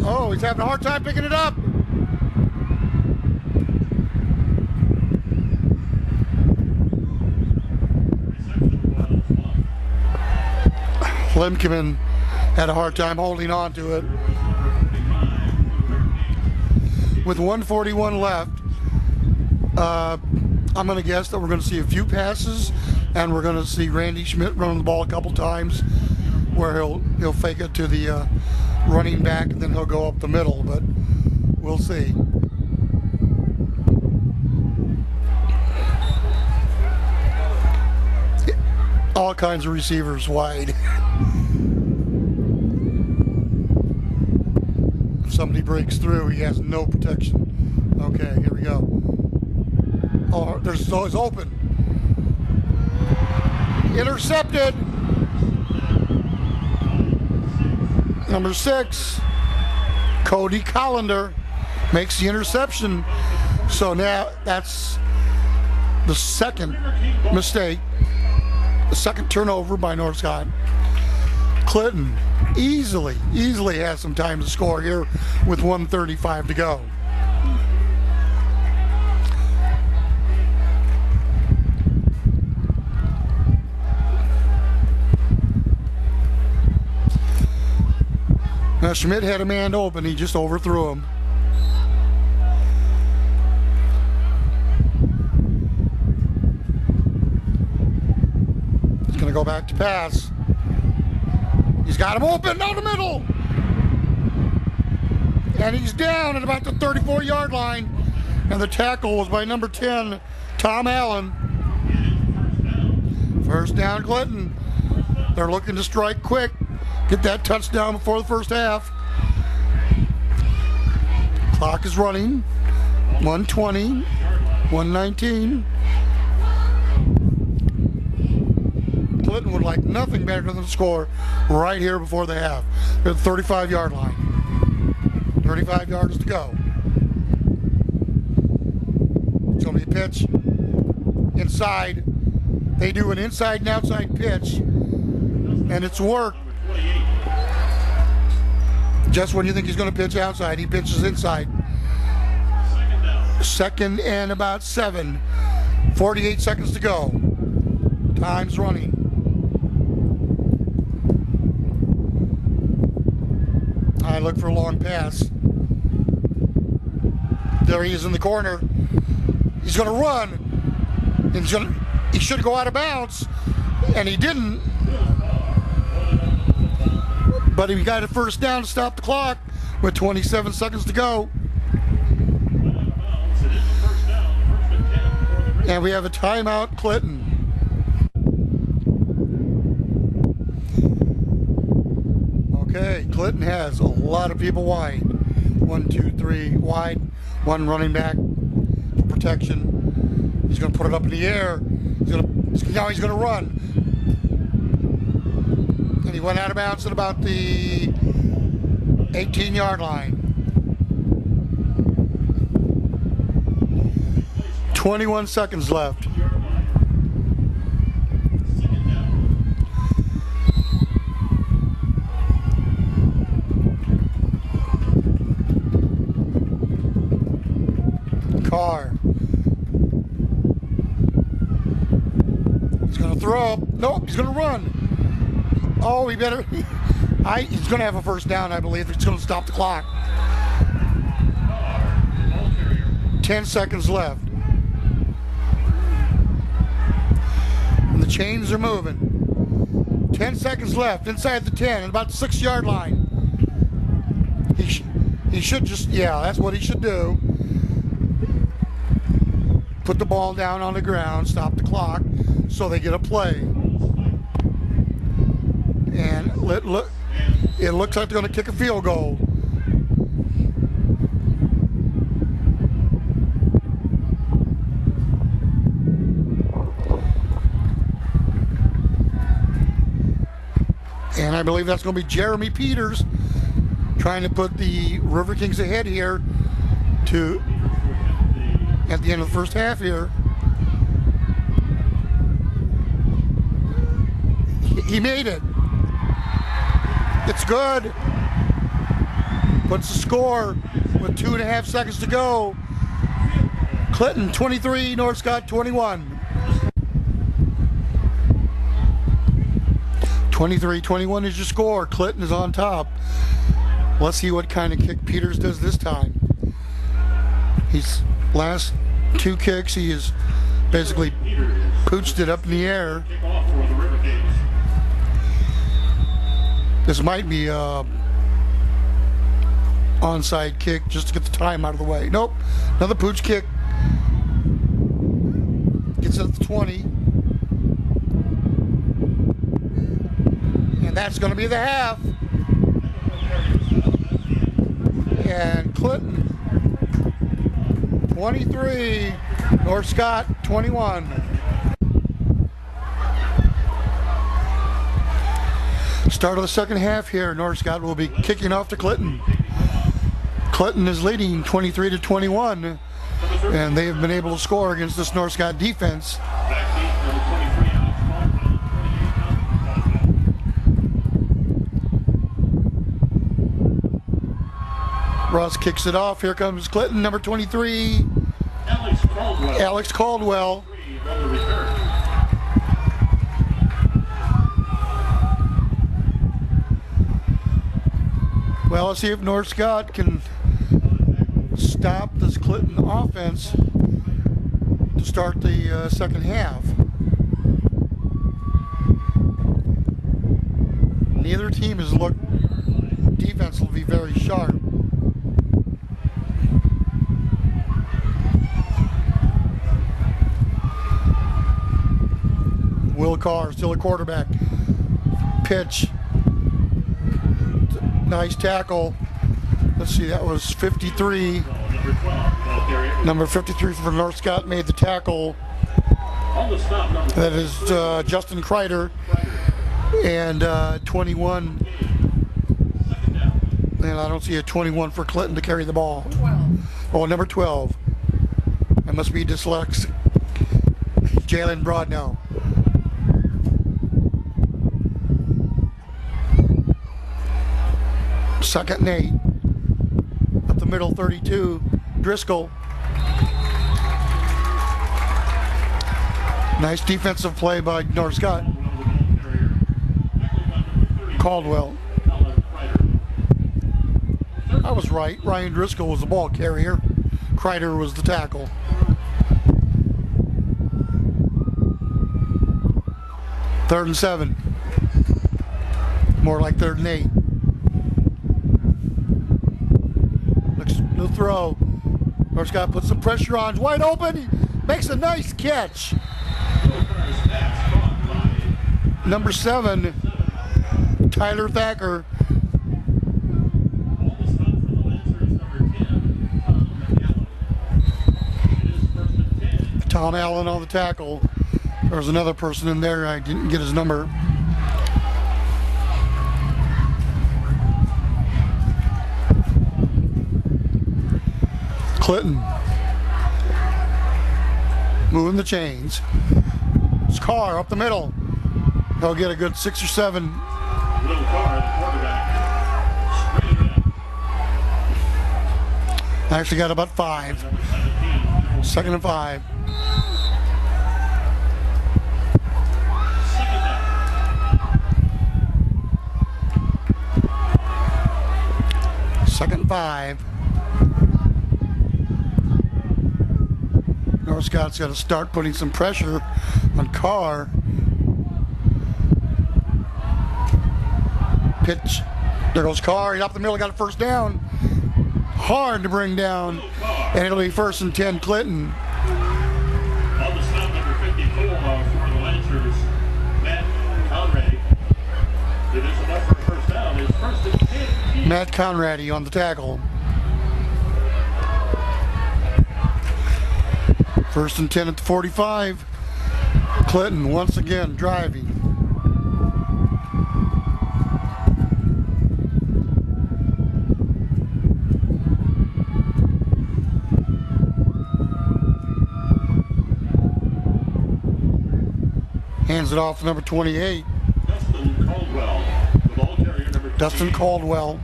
S1: Oh, he's having a hard time picking it up. Limkeman had a hard time holding on to it. With 1:41 left, I'm going to guess that we're going to see a few passes, and we're going to see Randy Schmidt running the ball a couple times, where he'll fake it to the running back, and then he'll go up the middle. But we'll see. All kinds of receivers wide. If somebody breaks through, he has no protection. Okay, here we go. Oh, it's open. Intercepted. Number 6, Cody Collender makes the interception. So now that's the second mistake. The second turnover by North Scott. Clinton easily has some time to score here with 1:35 to go. Now Schmidt had a man open, he just overthrew him. Going to go back to pass. He's got him open down the middle. And he's down at about the 34-yard line. And the tackle was by number 10, Tom Allen. First down, Clinton. They're looking to strike quick. Get that touchdown before the first half. Clock is running. 1:20, 1:19. Clinton would like nothing better than to score right here before the half. They're at the 35-yard line. 35 yards to go. It's going to be a pitch inside. They do an inside and outside pitch, and it's worked. Just when you think he's going to pitch outside, he pitches inside. Second and about 7. 48 seconds to go. Time's running. I look for a long pass. There he is in the corner. He's going to run. And he should go out of bounds, and he didn't. But he got a first down to stop the clock with 27 seconds to go. And we have a timeout, Clinton. Okay, Clinton has a lot of people wide. 1, 2, 3 wide. One running back for protection. He's going to put it up in the air. Now he's going to run. And he went out of bounds at about the 18-yard line. 21 seconds left. Nope, he's going to run. Oh, he better. He's going to have a first down, I believe. It's going to stop the clock. 10 seconds left. And the chains are moving. 10 seconds left inside the 10 at about the 6-yard line. He should just, yeah, that's what he should do. Put the ball down on the ground, stop the clock, so they get a play. And it looks like they're going to kick a field goal. And I believe that's going to be Jeremy Peters trying to put the Riverkings ahead here at the end of the first half here. He made it. It's good. Puts the score with 2.5 seconds to go. Clinton 23, North Scott 21. 23-21 is your score. Clinton is on top. Let's see what kind of kick Peters does this time. He's last 2 kicks, he has basically pooched it up in the air. This might be a onside kick just to get the time out of the way. Nope, another pooch kick. Gets it at the 20. And that's going to be the half. And Clinton 23, North Scott 21. Start of the second half here. North Scott will be kicking off to Clinton. Clinton is leading 23-21, and they have been able to score against this North Scott defense. Ross kicks it off. Here comes Clinton, number 23, Alex Caldwell. Well, let's see if North Scott can stop this Clinton offense to start the second half. Neither team has looked defensively very sharp. Will Carr still a quarterback. Pitch. Nice tackle. Let's see, that was 53. Number 53 for North Scott made the tackle. That is Justin Kreider. And 21. And I don't see a 21 for Clinton to carry the ball.
S3: 12.
S1: Oh, number 12. That must be dyslexic. Jalen Broadnow. Second and 8. Up the middle, 32. Driscoll. Nice defensive play by North Scott. Caldwell. I was right. Ryan Driscoll was the ball carrier. Kreider was the tackle. Third and 7. More like third and 8. No throw. North Scott puts some pressure on. Wide open. He makes a nice catch. Number 7, Tyler Thacker. Tom Allen on the tackle. There was another person in there. I didn't get his number. Clinton moving the chains. It's Carr up the middle. He'll get a good 6 or 7.
S2: Little Carr, the quarterback.
S1: Actually got about 5. Second and 5.
S2: Second down.
S1: Second and 5. North Scott's got to start putting some pressure on Carr. Pitch. There goes Carr. He's up the middle. Got a first down. Hard to bring down. And it'll be 1st and 10 Clinton.
S2: On the stop, number 54 for the Lancers, Matt Conrad. It is enough for a first down. It's 1st and 10.
S1: Matt Conrady on the tackle. 1st and 10 at the 45. Clinton once again driving. Hands it off to number 28.
S2: Dustin Caldwell, the ball carrier, number 28.
S1: Dustin Caldwell.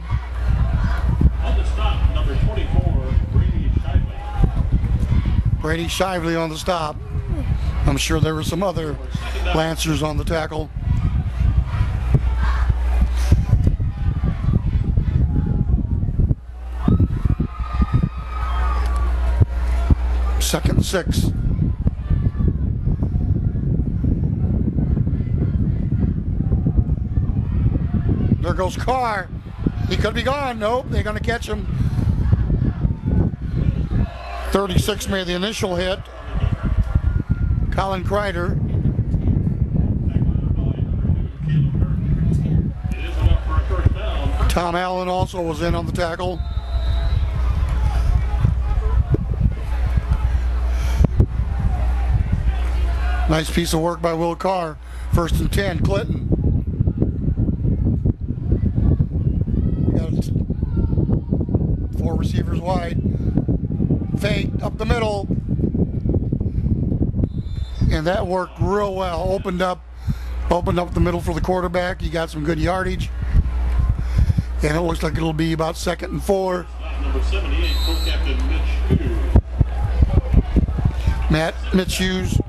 S2: On the stop, number 24, Brady Shively.
S1: Brady Shively on the stop. I'm sure there were some other Lancers on the tackle. Second and 6. There goes Carr. He could be gone. Nope, they're going to catch him. 36 made the initial hit. Colin Kreider. Tom Allen also was in on the tackle. Nice piece of work by Will Carr. 1st and 10, Clinton. Got 4 receivers wide. Fake up the middle. And that worked real well. Opened up the middle for the quarterback. He got some good yardage. And it looks like it'll be about 2nd and 4.
S2: Number 78, co-captain Mitch Hughes.
S1: Mitch Hughes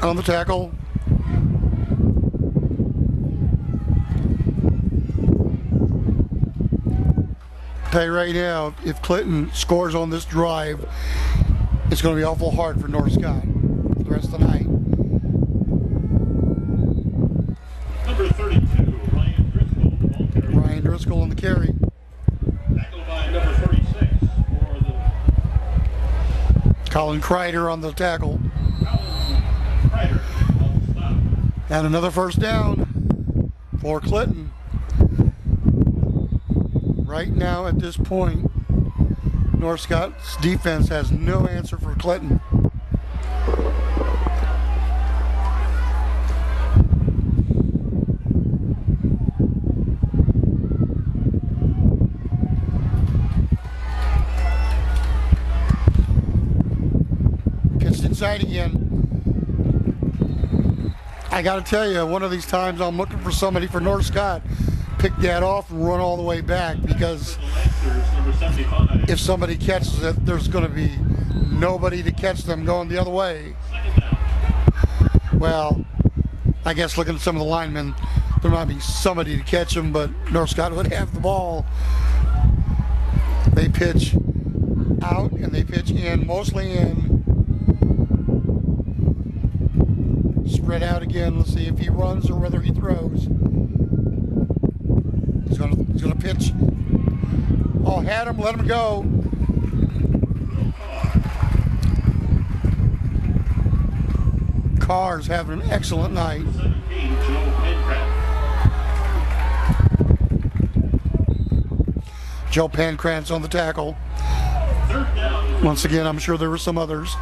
S1: on the tackle. Tell you right now, if Clinton scores on this drive, it's going to be awful hard for North Scott for the rest of the night.
S2: Number 32, Ryan Driscoll, the ball carrier.
S1: Ryan Driscoll on the carry.
S2: Tackled by number 36 for the
S1: Colin Kreider on the tackle.
S2: Colin Kreider on the stop.
S1: And another first down for Clinton. Right now at this point, North Scott's defense has no answer for Clinton. Pitched inside again. I got to tell you, one of these times I'm looking for somebody for North Scott. Pick that off and run all the way back, because if somebody catches it, there's going to be nobody to catch them going the other way. Well, I guess looking at some of the linemen, there might be somebody to catch them, but North Scott would have the ball. They pitch out and they pitch in, mostly in. Spread out again. Let's see if he runs or whether he throws. He's gonna pitch. Oh, had him, let him go. Carr's having an excellent night. Joe Pancrat's on the tackle. Once again, I'm sure there were some others.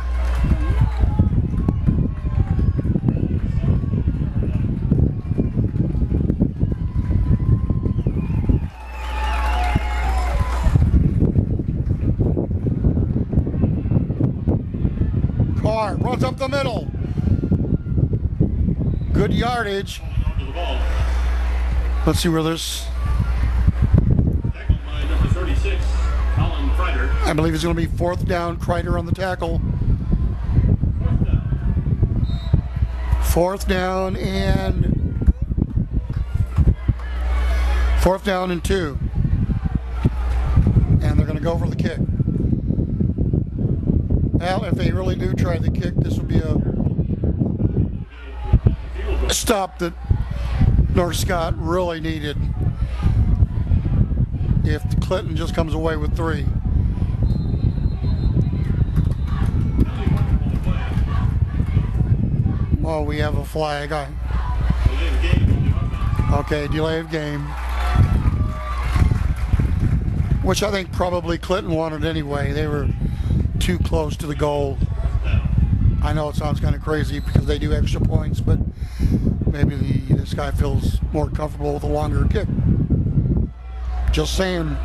S1: Runs up the middle. Good yardage. Let's see where this.
S2: Tackled by number 36, Colin Kreider.
S1: I believe it's going to be 4th down. Kreider on the tackle. 4th down and 4th down and 2. And go for the kick. Well, if they really do try the kick, this would be a stop that North Scott really needed if Clinton just comes away with 3. Well, we have a flag. Okay, delay of game. Which I think probably Clinton wanted anyway. They were too close to the goal. I know it sounds kind of crazy because they do extra points, but maybe this guy feels more comfortable with a longer kick. Just saying.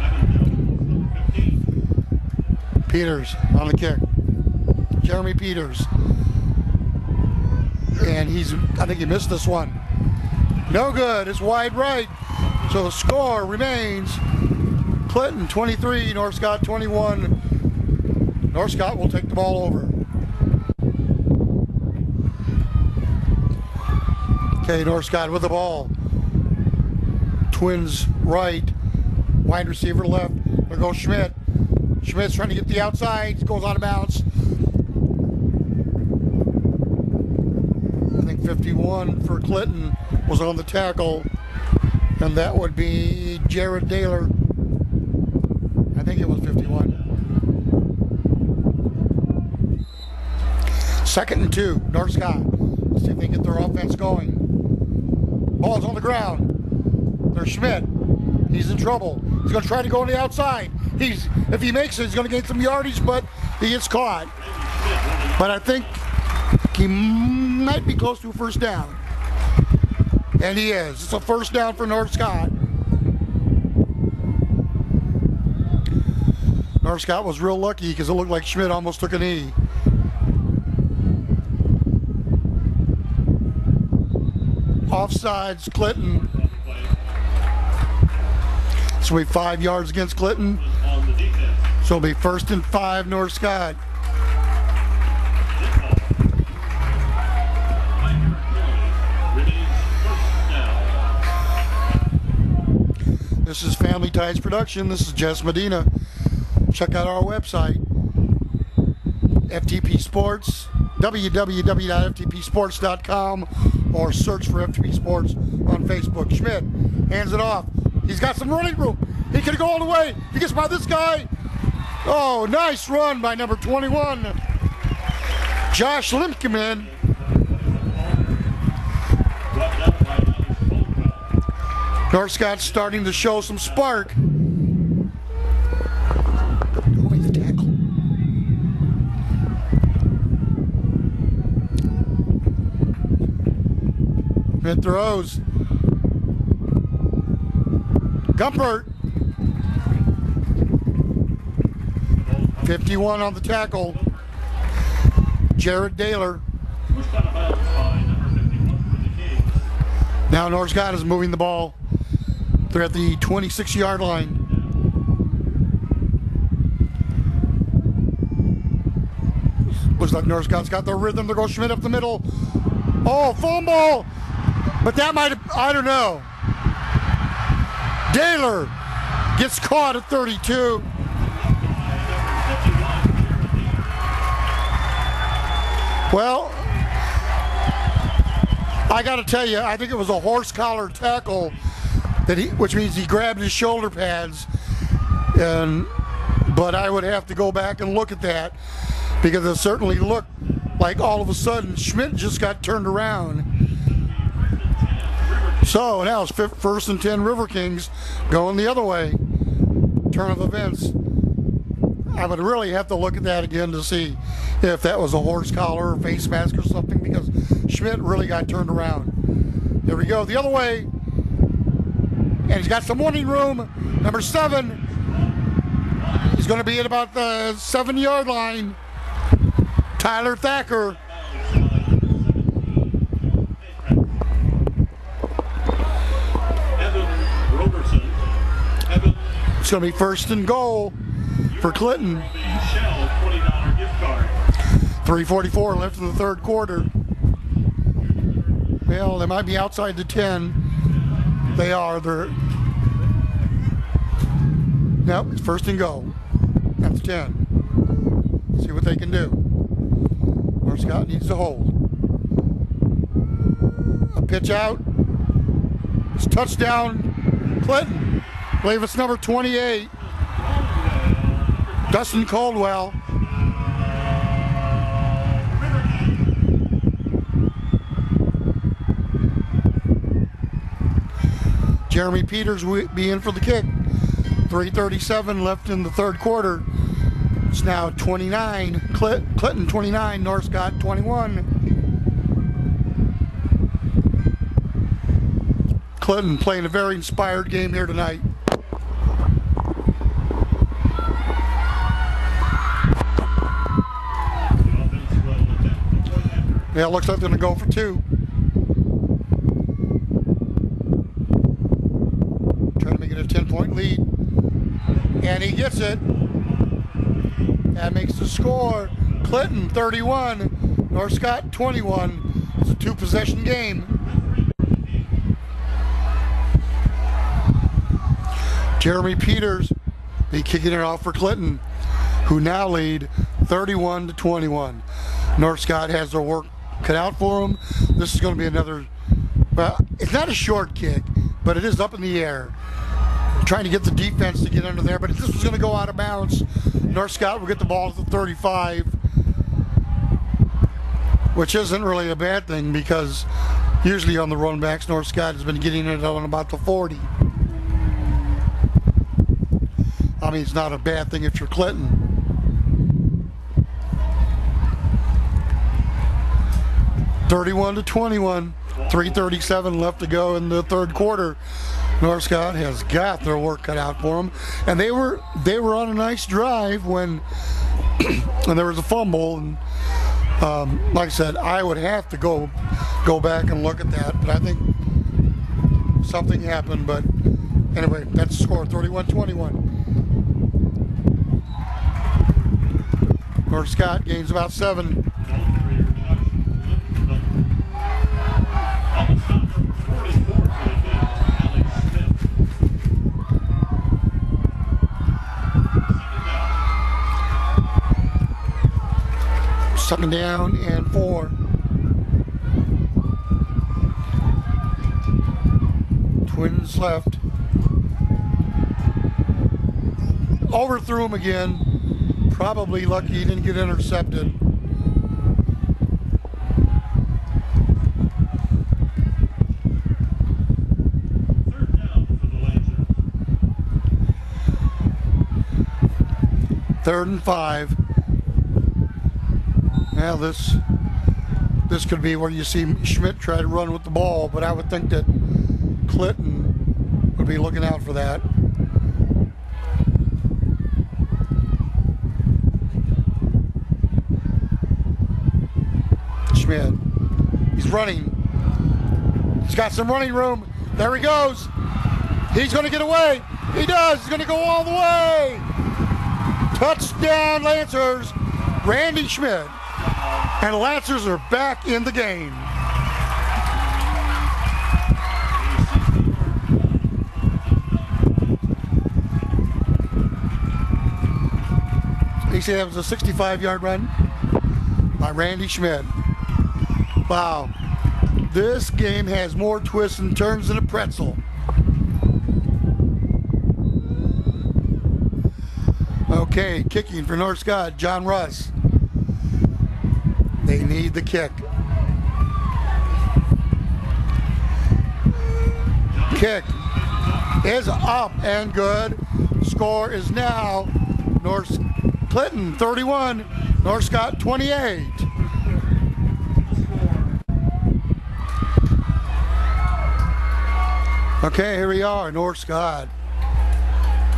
S1: Peters on the kick. Jeremy Peters. And I think he missed this one. No good. It's wide right. So the score remains Clinton 23, North Scott 21. North Scott will take the ball over. Okay, North Scott with the ball. Twins right. Wide receiver left. There goes Schmidt. Schmidt's trying to get the outside. Goes out of bounds. I think 51 for Clinton was on the tackle. And that would be Jared Daler. I think it was 51. 2nd and 2, North Scott. Let's see if they get their offense going. Ball's on the ground. There's Schmidt. He's in trouble. He's going to try to go on the outside. If he makes it, he's going to gain some yardage, but he gets caught. But I think he might be close to a first down. And he is. It's a first down for North Scott. North Scott was real lucky because it looked like Schmidt almost took a knee. Offsides, Clinton. So we 5 yards against Clinton. So it'll be 1st and 5, North Scott. This is Family Ties Production. This is Jess Medina. Check out our website, FTP Sports, www.ftpsports.com, or search for FTP Sports on Facebook. Schmidt hands it off. He's got some running room. He can go all the way. He gets by this guy. Oh, nice run by number 21, Josh Limpkeman. North Scott's starting to show some spark. Who made the tackle? Mid throws. Gumpert. 51 on the tackle. Jared Daler. Now North Scott is moving the ball. They're at the 26-yard line. Looks like North Scott's got their rhythm. There goes Schmidt up the middle. Oh, fumble! But that might have, I don't know. Daler gets caught at 32. Well, I got to tell you, I think it was a horse collar tackle. Which means he grabbed his shoulder pads, but I would have to go back and look at that because it certainly looked like all of a sudden Schmidt just got turned around. So now it's 1st and 10 Riverkings going the other way. Turn of events. I would really have to look at that again to see if that was a horse collar or face mask or something because Schmidt really got turned around. There we go, the other way. And he's got some running room. Number 7. He's going to be at about the 7-yard line. Tyler Thacker. It's going to be 1st and goal for Clinton. 3:44 left in the 3rd quarter. Well, they might be outside the 10. They are. Nope, it's 1st and goal. 10. See what they can do. North Scott needs to hold. A pitch out. It's touchdown, Clinton. I believe it's number 28. Dustin Caldwell. Jeremy Peters will be in for the kick. 3:37 left in the third quarter. It's now 29, Clinton 29, North Scott 21. Clinton playing a very inspired game here tonight. Yeah, it looks like they're going to go for 2. Trying to make it a 10-point lead. And he gets it. That makes the score. Clinton 31, North Scott 21. It's a 2-possession game. Jeremy Peters be kicking it off for Clinton, who now lead 31-21. North Scott has their work cut out for them. This is going to be another, well, it's not a short kick, but it is up in the air. Trying to get the defense to get under there, but if this was going to go out of bounds, North Scott will get the ball at the 35, which isn't really a bad thing because usually on the run backs, North Scott has been getting it on about the 40. I mean, it's not a bad thing if you're Clinton. (31-21), 3:37 left to go in the third quarter. North Scott has got their work cut out for them, and they were on a nice drive when and there was a fumble. And like I said, I would have to go back and look at that, but I think something happened. But anyway, that's the score: 31-21. North Scott gains about 7. Second down and 4. Twins left. Overthrew him again. Probably lucky he didn't get intercepted.
S2: Third down for the Lancers.
S1: 3rd and 5. Now this could be where you see Schmidt try to run with the ball, but I would think that Clinton would be looking out for that. Schmidt, he's running. He's got some running room. There he goes. He's going to get away. He does. He's going to go all the way. Touchdown, Lancers. Randy Schmidt. And the Lancers are back in the game. You see that was a 65-yard run by Randy Schmidt. Wow. This game has more twists and turns than a pretzel. Okay, kicking for North Scott, John Russ. They need the kick. Kick is up and good. Score is now Clinton 31, North Scott 28. Okay, here we are. North Scott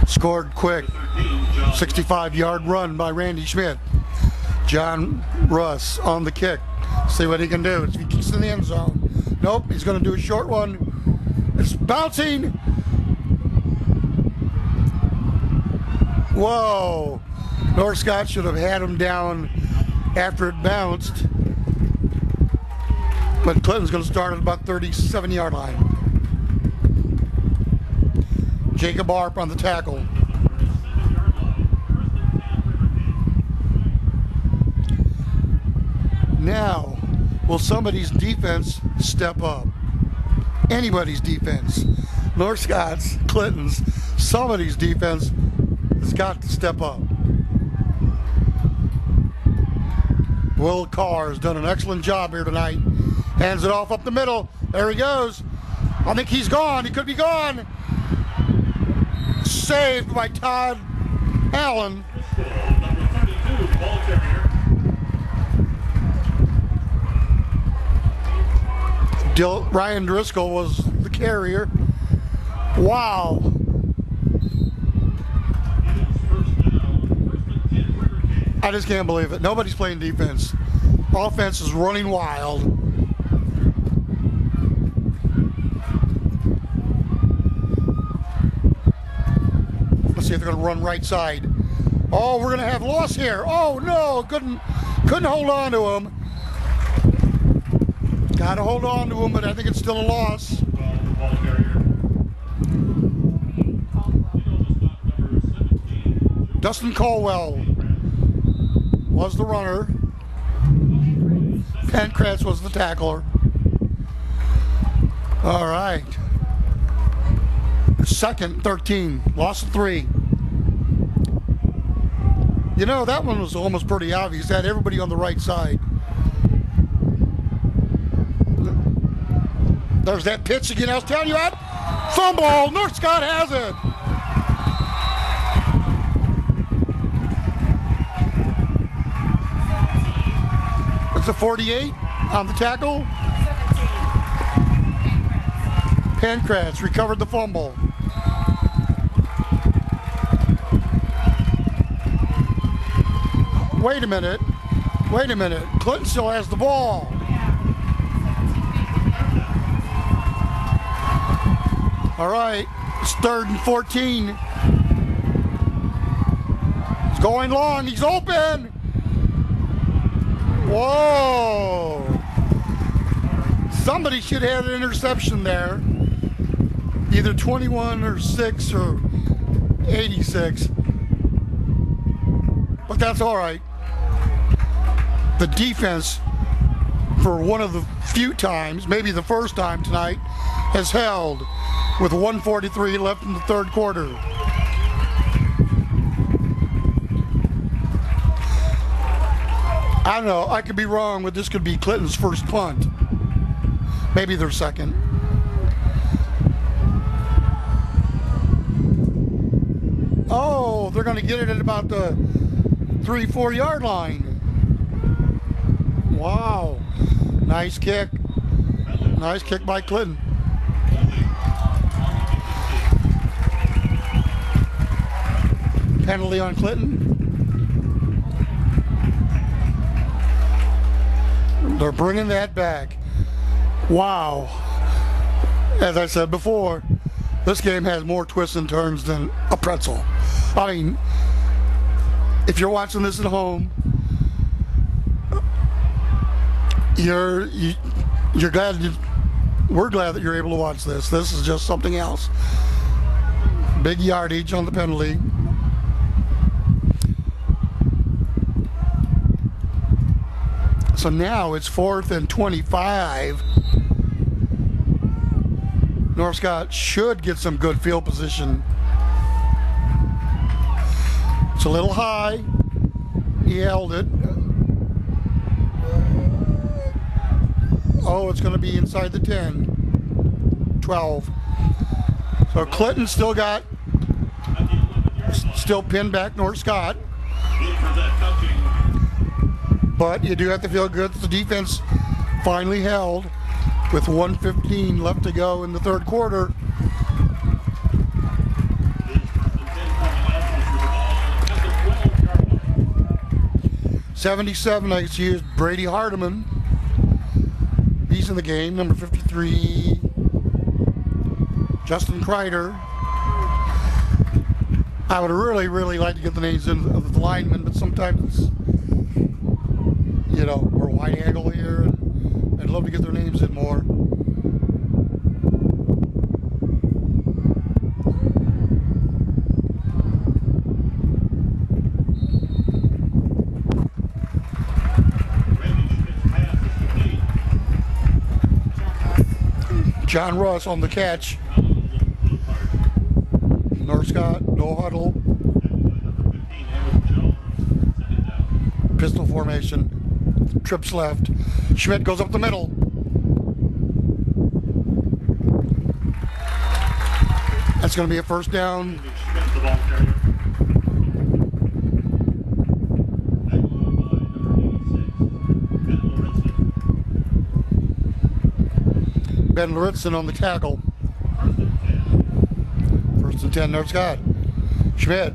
S1: scored quick. 65-yard run by Randy Schmidt. John Russ on the kick. See what he can do. If he kicks in the end zone. Nope, he's going to do a short one. It's bouncing. Whoa. North Scott should have had him down after it bounced. But Clinton's going to start at about 37-yard line. Jacob Arp on the tackle. will somebody's defense step up? Anybody's defense. North Scott's, Clinton's, somebody's defense has got to step up. Will Carr has done an excellent job here tonight. Hands it off up the middle. There he goes. I think he's gone. He could be gone. Saved by Todd Allen.
S2: Number 32, ball carrier.
S1: Ryan Driscoll was the carrier. Wow. I just can't believe it. Nobody's playing defense. Offense is running wild. Let's see if they're going to run right side. Oh, we're going to have loss here. Oh no, couldn't hold on to him. Got to hold on to him, but I think it's still a loss.
S2: Ball carrier.
S1: Dustin Caldwell was the runner. Pankratz was the tackler. All right. Second, 13. Lost 3. You know, that one was almost pretty obvious. Had everybody on the right side. There's that pitch again. I was telling you what. Fumble. North Scott has it. It's a 48 on the tackle.
S3: 17.
S1: Pankratz recovered the fumble. Wait a minute. Wait a minute. Clinton still has the ball. All right. It's 3rd and 14. He's going long. He's open. Whoa. Somebody should have an interception there. Either 21 or 6 or 86. But that's all right. The defense, for one of the few times, maybe the first time tonight, has held with 1:43 left in the 3rd quarter. I don't know. I could be wrong, but this could be Clinton's first punt. Maybe their second. Oh, they're going to get it at about the 3-4 yard line. Wow. Nice kick. Nice kick by Clinton. Penalty on Clinton. They're bringing that back. Wow. As I said before, this game has more twists and turns than a pretzel. I mean, if you're watching this at home, we're glad that you're able to watch this. This is just something else. Big yardage on the penalty. So now it's 4th and 25. North Scott should get some good field position. It's a little high. He held it. Oh, it's going to be inside the 10. 12. So Clinton still pinned back North Scott. But you do have to feel good that the defense finally held with 1:15 left to go in the 3rd quarter. '77, I used Brady Hardiman. He's in the game, number 53. Justin Kreider. I would really, really like to get the names of the linemen, but sometimes it's, you know, we're wide angle here, and I'd love to get their names in more. John Russ on the catch. North Scott, no huddle. Pistol formation. Trips left. Schmidt goes up the middle. That's going to be a first down. Ben Luritzen on the tackle. First and 10, North Scott. Schmidt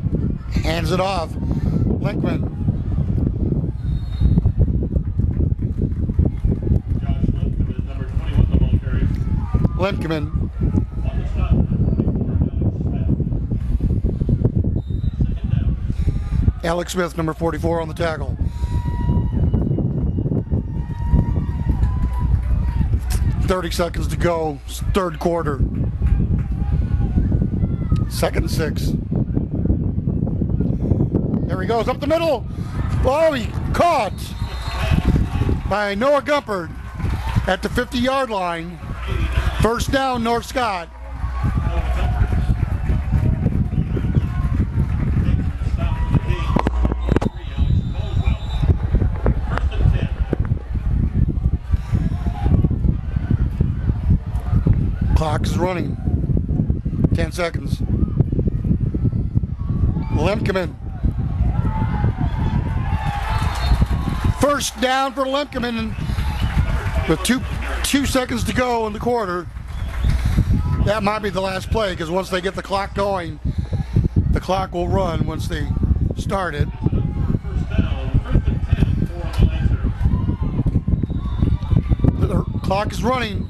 S1: hands it off. Linkman. Linkman. Alex Smith, number 44, on the tackle. .30 seconds to go, third quarter. Second and 6. There he goes, up the middle. Oh, he caught by Noah Gumpert at the 50-yard line. First down, North Scott. Clock is running. 10 seconds. Lemkeman. First down for Lemkeman with two seconds to go in the quarter. That might be the last play, because once they get the clock going, the clock will run once they start it. The clock is running.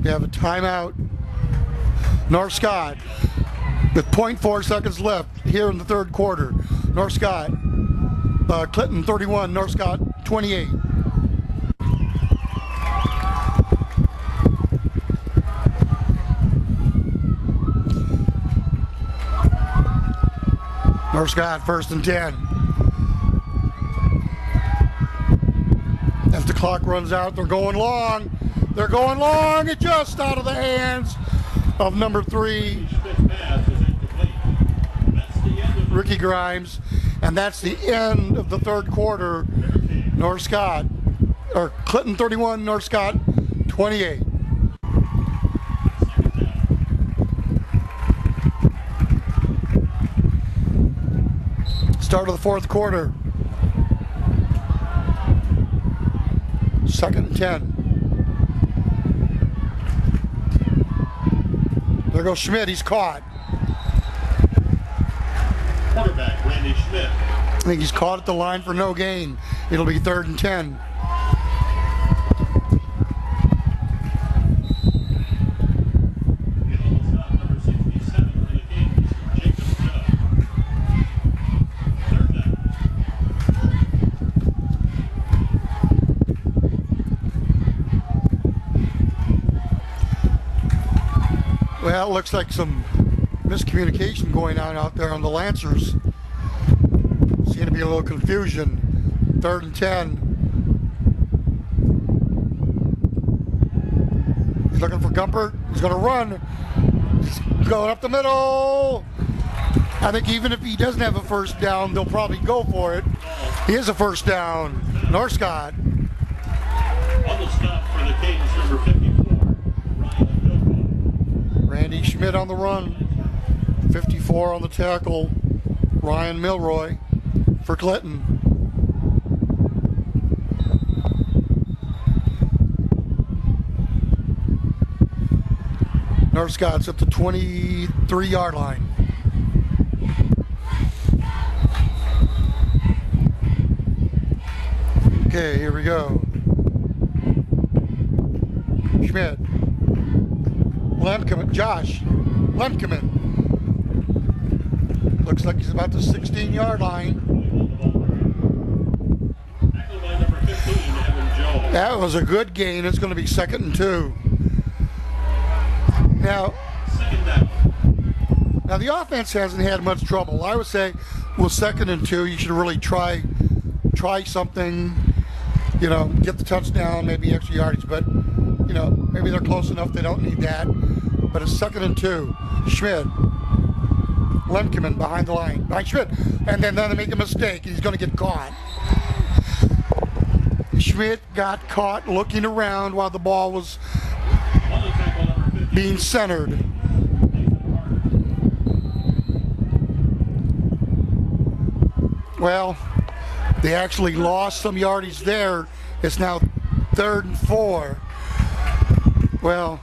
S1: We have a timeout. North Scott with 0.4 seconds left here in the third quarter. North Scott, Clinton 31, North Scott 28. North Scott, first and 10. As the clock runs out, they're going long. They're going long. It's just out of the hands of number 3, Ricky Grimes. And that's the end of the third quarter. North Scott, or Clinton 31, North Scott 28. Start of the fourth quarter. Second and 10. There goes Schmidt. He's caught.
S2: Quarterback Randy Schmidt.
S1: I think he's caught at the line for no gain. It'll be third and 10.
S2: Number 67 for the Kings, Jacob Judd. Third down.
S1: Well, it looks like some miscommunication going on out there on the Lancers. Seems to be a little confusion. Third and 10. He's looking for Gumpert. He's going to run. He's going up the middle. I think even if he doesn't have a first down, they'll probably go for it. He is a first down. North Scott.
S2: On the stop for the Kings, number 54, Ryan Milroy.
S1: Randy Schmidt on the run. 54 on the tackle. Ryan Milroy for Clinton. North Scott's at the 23-yard line. Okay, here we go. Schmidt. Lemkeman. Josh. Lemkeman. Looks like he's about the 16-yard line. That was a good gain. It's going to be second and 2. Now the offense hasn't had much trouble. I would say with second and 2, you should really try something. you know, get the touchdown, maybe extra yardage, but, you know, maybe they're close enough they don't need that. But it's 2nd and 2. Schmidt. Lemkeman behind the line. Behind Schmidt. And then they make a mistake. He's going to get caught. Schmidt got caught looking around while the ball was being centered. Well, they actually lost some yardage there. It's now 3rd and 4. Well,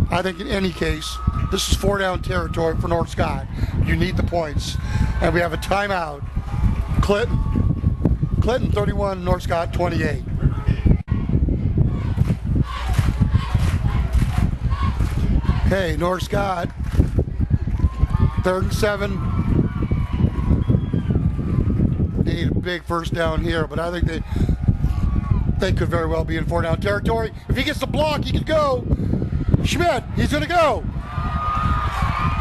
S1: I think in any case, this is 4-down territory for North Scott. You need the points. And we have a timeout. Clinton 31, North Scott 28. Okay, North Scott, 3rd and 7. They need a big first down here, but I think they could very well be in 4-down territory. If he gets the block, he could go. Schmidt, he's going to go.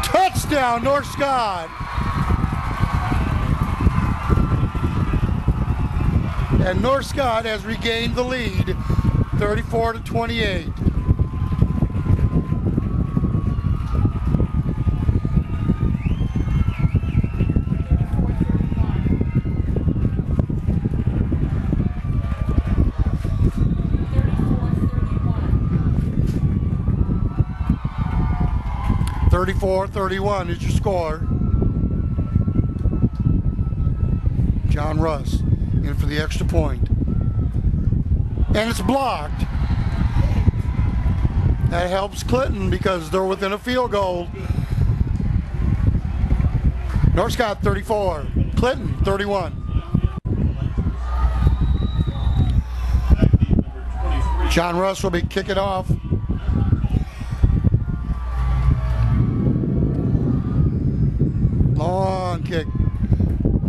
S1: Touchdown, North Scott. And North Scott has regained the lead, 34-28. .31 is your score. John Russ in for the extra point. And it's blocked. That helps Clinton because they're within a field goal. North Scott 34, Clinton 31. John Russ will be kicking off. Long kick,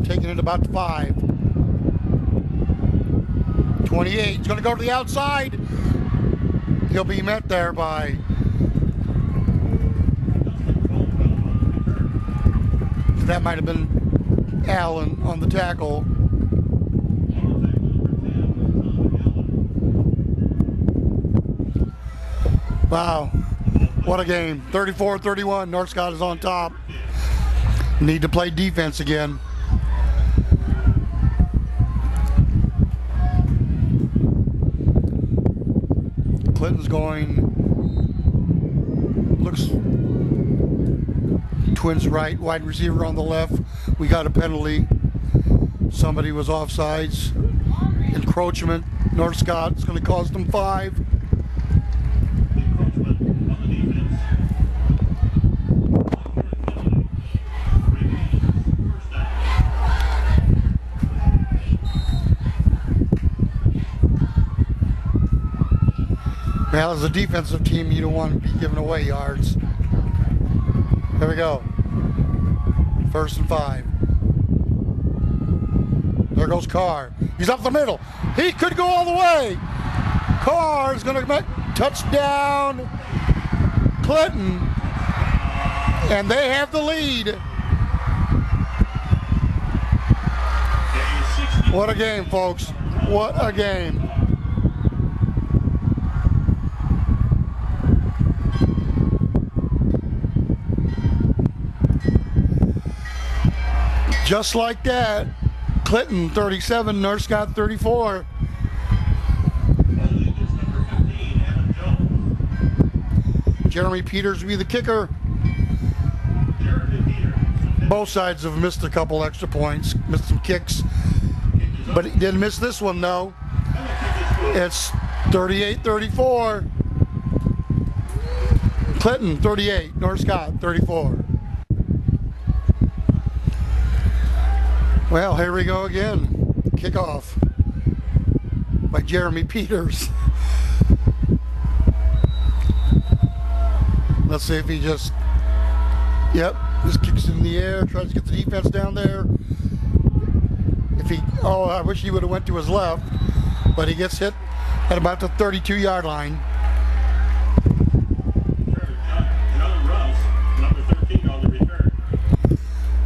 S1: taking it about 5. 28, he's going to go to the outside. He'll be met there by that might have been Allen on the tackle. Wow, what a game. 34-31, North Scott is on top. Need to play defense again. Clinton's going, looks, Twins right, wide receiver on the left. We got a penalty. Somebody was offsides. Encroachment. North Scott, it's going to cost them 5. Well, as a defensive team, you don't want to be giving away yards. Here we go. 1st and 5. There goes Carr. He's up the middle. He could go all the way. Carr is going to make touchdown. Clinton. And they have the lead. What a game, folks. What a game. Just like that, Clinton 37, North Scott 34. Jeremy Peters will be the kicker. Both sides have missed a couple extra points, missed some kicks, but he didn't miss this one, though. It's 38-34. Clinton 38, North Scott 34. Well, here we go again. Kickoff by Jeremy Peters. Let's see if he just, just kicks it in the air, tries to get the defense down there. If he, I wish he would have went to his left, but he gets hit at about the 32-yard line.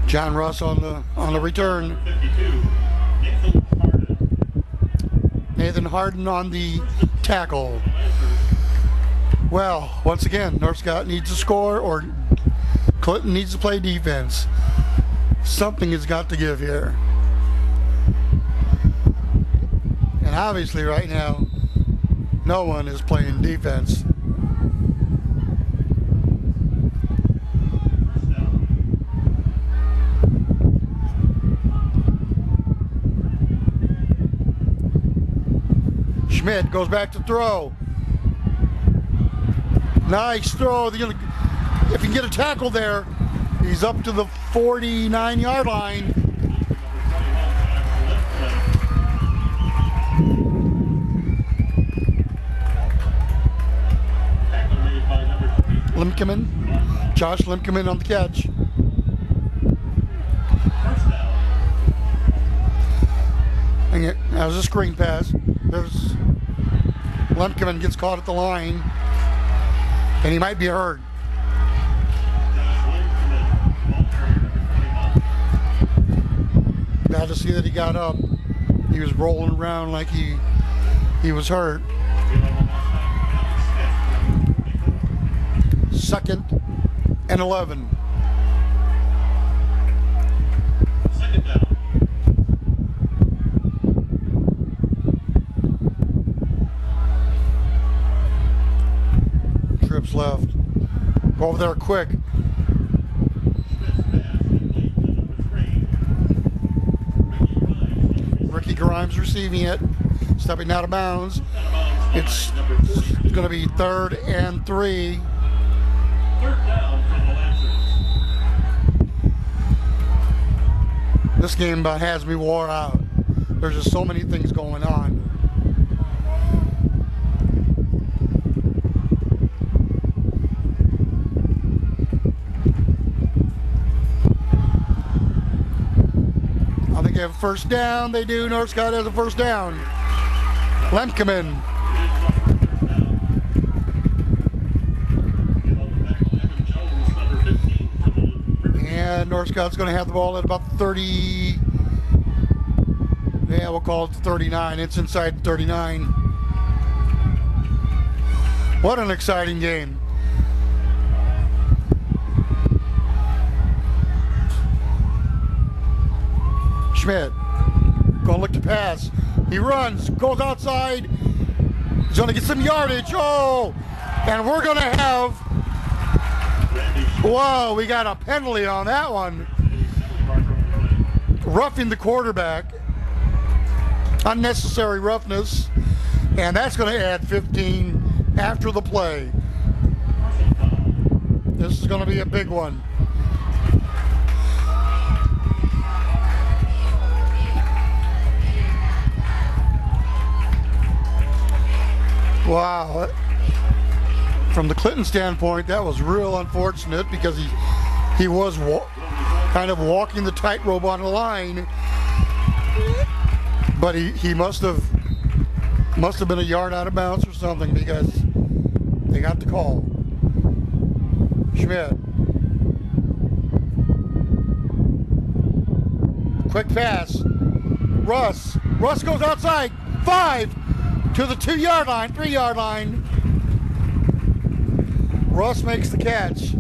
S1: John Russ on the return. Nathan Harden on the tackle. Well, once again, North Scott needs to score or Clinton needs to play defense. Something has got to give here. And obviously right now, no one is playing defense. Schmidt goes back to throw. Nice throw. If he can get a tackle there, he's up to the 49-yard line. Limkeman, Josh Limkeman on the catch. And that was a screen pass. There's Limkeman gets caught at the line, and he might be hurt. Glad to see that he got up. He was rolling around like he was hurt. Second and 11.
S2: Second down.
S1: Trips left. Go over there quick. Ricky Grimes receiving it. Stepping out of bounds. It's going to be 3rd and 3.
S2: Third down for the Lancers.
S1: This game about has me wore out. There's just so many things going on. I think they have a first down. They do. North Scott has a first down. Lemkeman. And North Scott's going to have the ball at about 30. Yeah, we'll call it the 39. It's inside 39. What an exciting game. Schmidt. Going to look to pass. He runs, goes outside. He's going to get some yardage. Oh! And we're going to have... Whoa, we got a penalty on that one. Roughing the quarterback. Unnecessary roughness. And that's going to add 15 after the play. This is going to be a big one. Wow. From the Clinton standpoint, that was real unfortunate because he was kind of walking the tightrope on the line, but he must have been a yard out of bounds or something because they got the call. Schmidt, quick pass. Russ goes outside. 5 to the 2-yard line, 3-yard line. Russ makes the catch.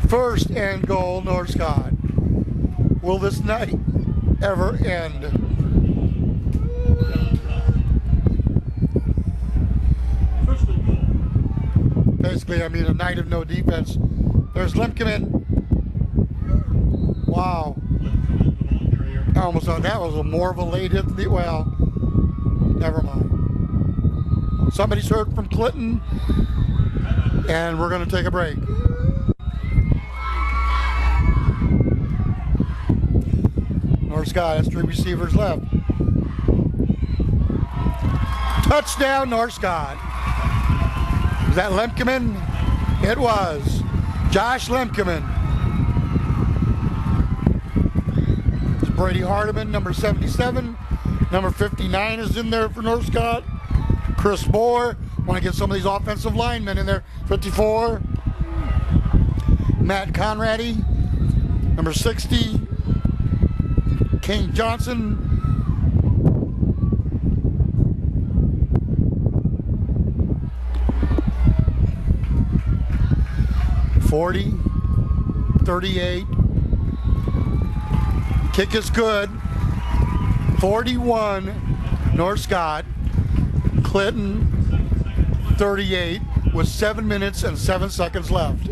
S1: 1st and goal, North Scott. Will this night ever end? Basically, I mean, a night of no defense. There's Limkeman. Wow. I almost thought that was more of a late hit. Well, never mind. Somebody's hurt from Clinton. And we're going to take a break. North Scott has 3 receivers left. Touchdown, North Scott. Was that Lemkeman? It was. Josh Lemkeman. It's Brady Hardiman, number 77. Number 59 is in there for North Scott. Chris Moore. Want to get some of these offensive linemen in there. 54. Matt Conrady, number 60. King Johnson. 40, 38. Kick is good. 41, North Scott. Clinton, 38, with 7 minutes and 7 seconds left.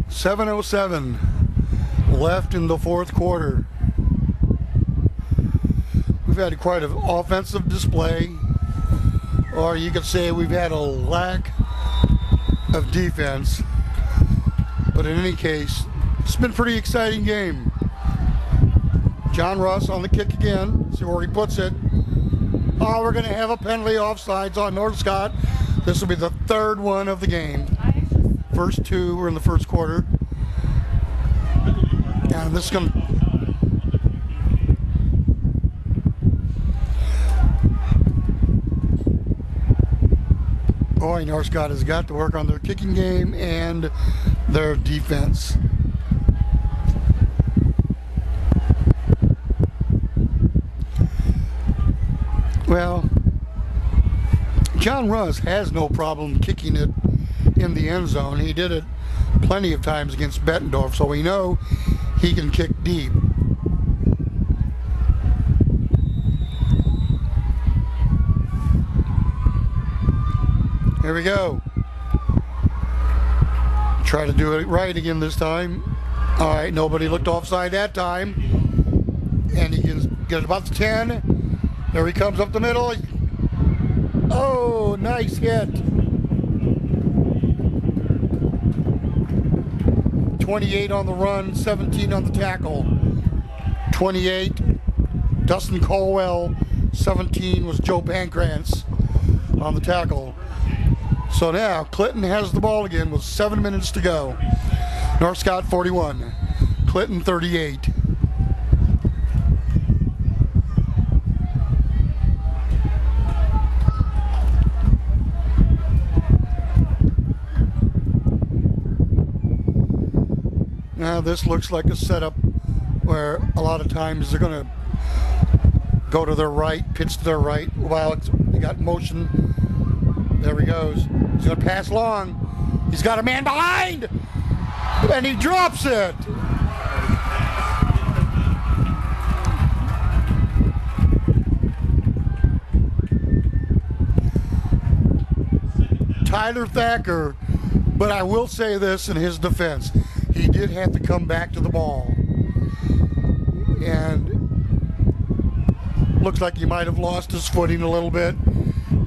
S1: .707 left in the fourth quarter. We've had quite an offensive display, or you could say we've had a lack of defense. But in any case, it's been a pretty exciting game. John Russ on the kick again. See where he puts it. Oh, we're going to have a penalty offsides on North Scott. This will be the third one of the game. First two were in the first quarter. And this is going to... Boy, North Scott has got to work on their kicking game and their defense. Well, John Russ has no problem kicking it in the end zone. He did it plenty of times against Bettendorf, so we know he can kick deep. Here we go. Try to do it right again this time. All right, nobody looked offside that time. And he can get it about the 10. There he comes up the middle. Oh, nice hit. 28 on the run, 17 on the tackle. 28, Dustin Colwell. 17 was Joe Pancrantz on the tackle. So now Clinton has the ball again with 7 minutes to go. North Scott 41, Clinton 38. Now this looks like a setup where a lot of times they're going to go to their right, pitch to their right while they got motion. There he goes. He's going to pass long. He's got a man behind, and he drops it. Tyler Thacker, but I will say this in his defense. He did have to come back to the ball. And looks like he might have lost his footing a little bit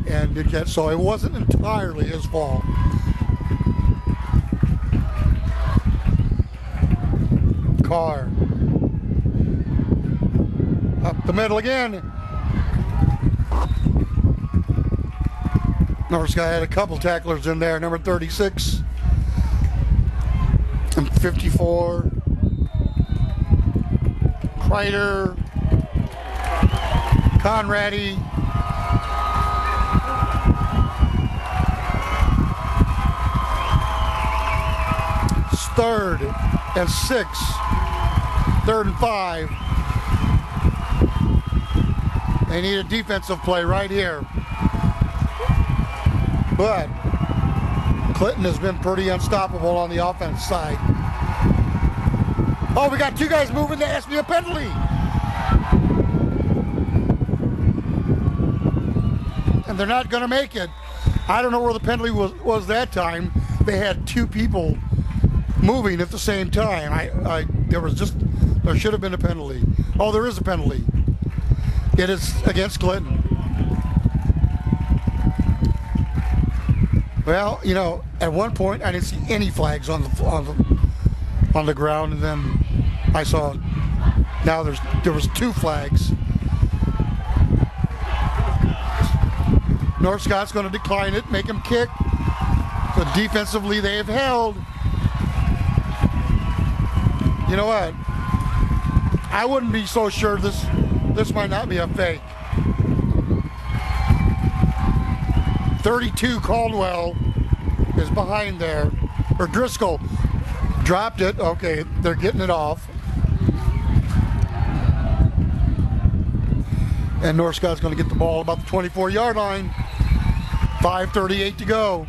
S1: and did catch, so it wasn't entirely his fault. Carr. Up the middle again. North Scott had a couple tacklers in there. Number 36 and 54. Kreider. Conradi. Third and 6. Third and 5. They need a defensive play right here. But Clinton has been pretty unstoppable on the offense side. Oh, we got two guys moving to ask me a penalty. And they're not going to make it. I don't know where the penalty was that time. They had two people moving at the same time. There should have been a penalty. Oh, there is a penalty. It is against Clinton. Well, you know, at one point I didn't see any flags on the ground, and then I saw now there was 2 flags. North Scott's going to decline it, make him kick. So defensively they have held. You know what? I wouldn't be so sure this might not be a fake. 32 Caldwell is behind there. Or Driscoll dropped it. Okay, they're getting it off. And North Scott's going to get the ball about the 24-yard line. 5:38 to go.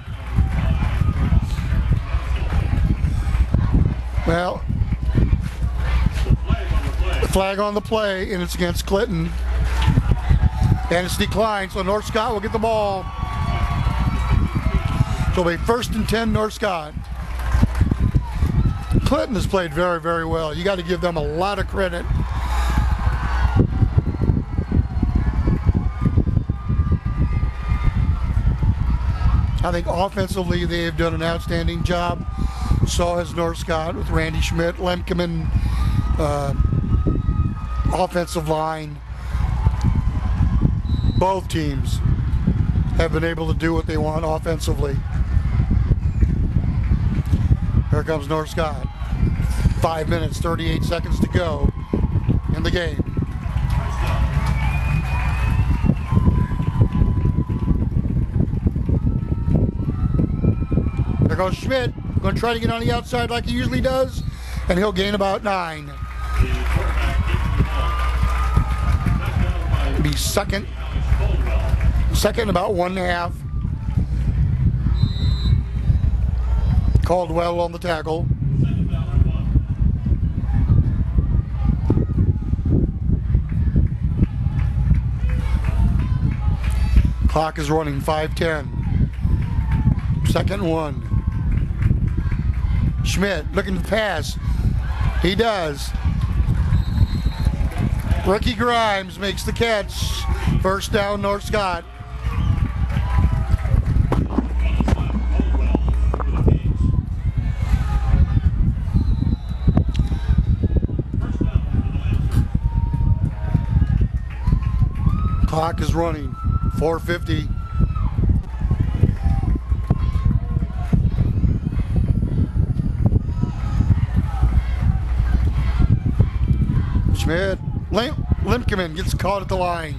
S1: Well, flag on the play, and it's against Clinton. And it's declined, so North Scott will get the ball. So it'll be 1st and 10, North Scott. Clinton has played very, very well. You got to give them a lot of credit. I think offensively they have done an outstanding job. So has North Scott with Randy Schmidt, Lemkeman, offensive line. Both teams have been able to do what they want offensively. Here comes North Scott. 5 minutes, 38 seconds to go in the game. There goes Schmidt. Going to try to get on the outside like he usually does, and he'll gain about 9. Be second about 1.5. Caldwell on the tackle. Clock is running. 5:10. 2nd and 1. Schmidt looking to pass. He does. Ricky Grimes makes the catch. 1st down, North Scott. Clock is running. 4:50. Schmidt, Lemkeman gets caught at the line.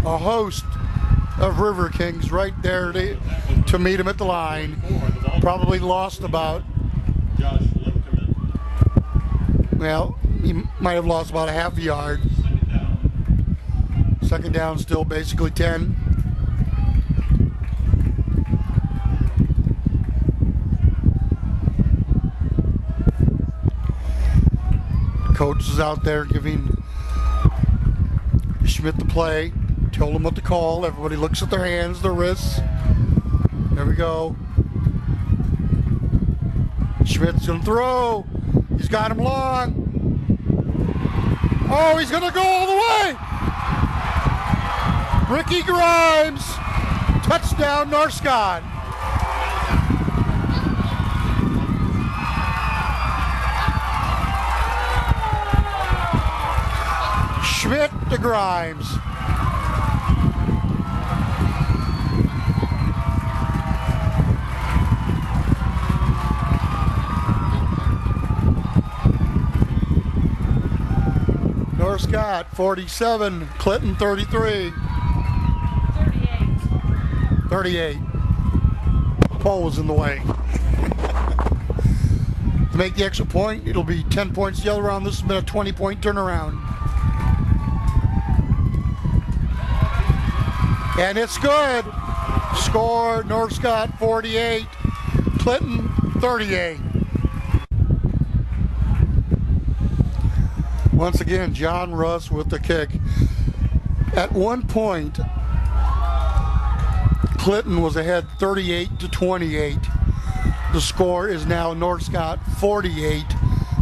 S1: A host of Riverkings right there to meet him at the line. Probably lost about, well, he might have lost about a half a yard. 2nd down, still basically 10. Coach is out there giving Schmidt the play. Told him what to call. Everybody looks at their hands, their wrists. There we go. Schmidt's going to throw. He's got him long. Oh, he's going to go all the way. Ricky Grimes. Touchdown, North Scott. Schmidt to Grimes. North Scott 47, Clinton 33. 38. Pole was in the way. To make the extra point, it'll be 10 points the other round. This has been a 20-point turnaround. And it's good. Score, North Scott 48, Clinton 38. Once again, John Russ with the kick. At one point, Clinton was ahead 38-28. The score is now North Scott 48,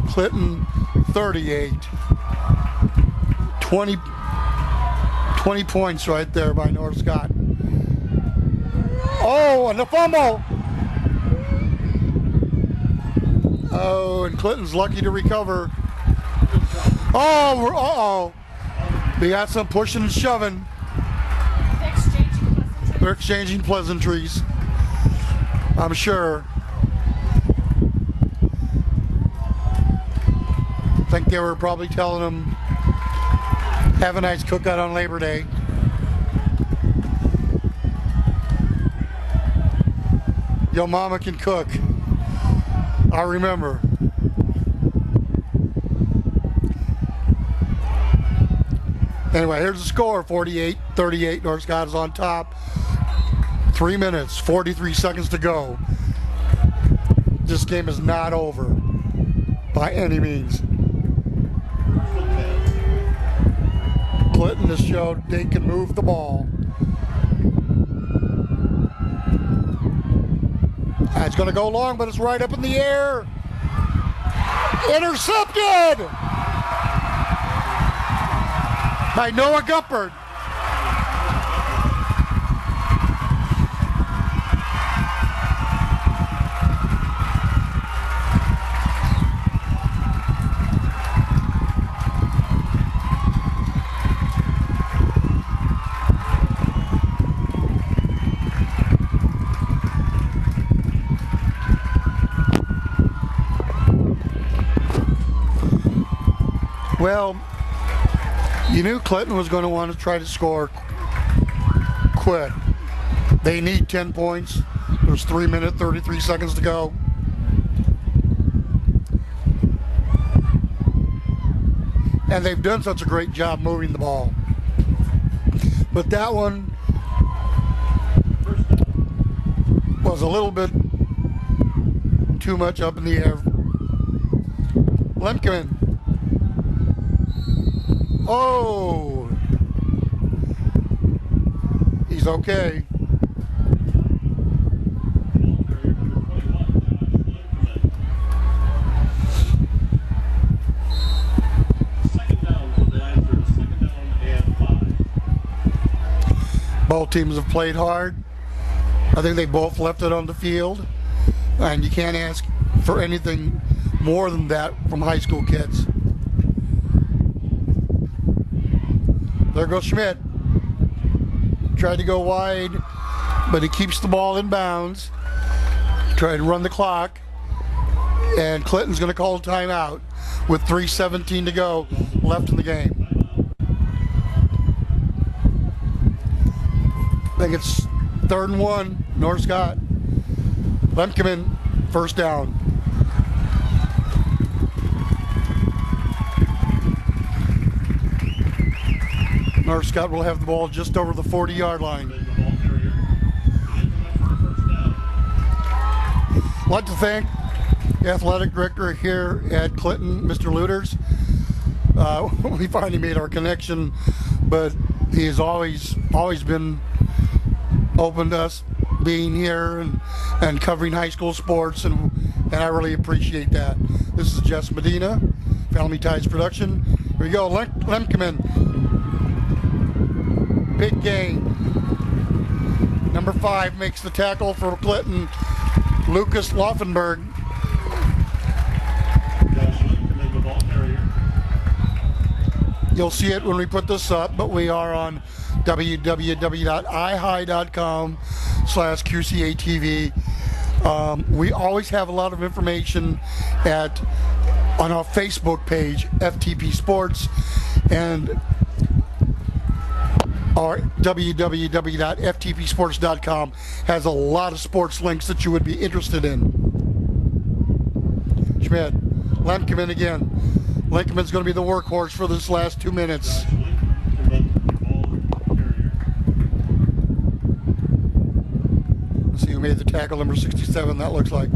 S1: Clinton 38. 20 points right there by North Scott. Oh, and the fumble. Oh, and Clinton's lucky to recover. Oh, we got some pushing and shoving. They're exchanging pleasantries, I'm sure. I think they were probably telling them, have a nice cookout on Labor Day. Your mama can cook. I remember. Anyway, here's the score, 48-38. North Scott is on top. 3 minutes, 43 seconds to go. This game is not over by any means. Clinton has showed they can move the ball. It's going to go long, but it's right up in the air. Intercepted by Noah Guppert. Well, you knew Clinton was going to want to try to score quick. They need 10 points. There's 3 minutes, 33 seconds to go. And they've done such a great job moving the ball. But that one was a little bit too much up in the air. Lemkeman. Oh, he's okay. Both teams have played hard. I think they both left it on the field, and you can't ask for anything more than that from high school kids. There goes Schmidt. Tried to go wide, but he keeps the ball in bounds. Tried to run the clock. And Clinton's going to call a timeout with 3:17 to go left in the game. I think it's 3rd and 1, North Scott. Lemkeman, first down. North Scott will have the ball just over the 40-yard line. I'd like to thank the athletic director here at Clinton, Mr. Luters. We finally made our connection, but he has always been open to us being here and covering high school sports, and I really appreciate that. This is Jess Medina, Family Ties Production. Here we go, Lemkeman. Big gain. Number 5 makes the tackle for Clinton, Lucas Laufenberg. You'll see it when we put this up, but we are on www.ihigh.com/QCATV. We always have a lot of information on our Facebook page, FTP Sports, and our www.ftpsports.com has a lot of sports links that you would be interested in. Schmidt, Lemkeman again. Lemkeman's going to be the workhorse for this last 2 minutes. Let's see who made the tackle, number 67, that looks like,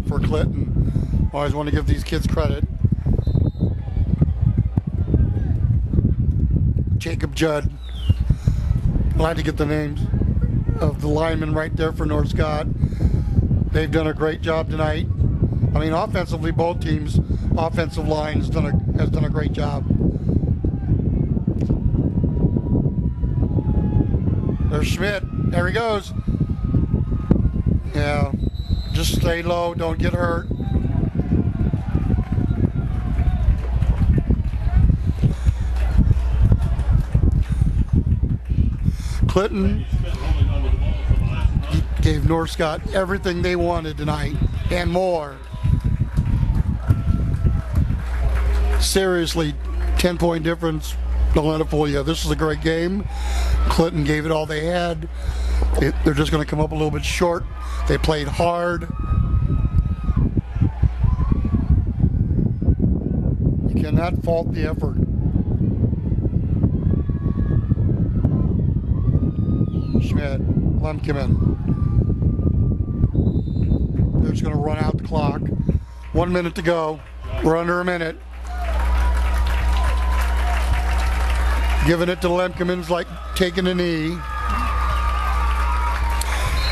S1: for Clinton. Always want to give these kids credit. Jacob Judd. Glad to get the names of the linemen right there for North Scott. They've done a great job tonight. I mean, offensively, both teams' offensive line has done a great job. There's Schmidt. There he goes. Yeah, just stay low. Don't get hurt. Clinton gave North Scott everything they wanted tonight and more. Seriously, 10-point difference. Don't let it fool you. This is a great game. Clinton gave it all they had. They're just going to come up a little bit short. They played hard. You cannot fault the effort. Schmidt, Lemkeman. They're just going to run out the clock. 1 minute to go. We're under a minute. Giving it to Lemkeman's like taking a knee.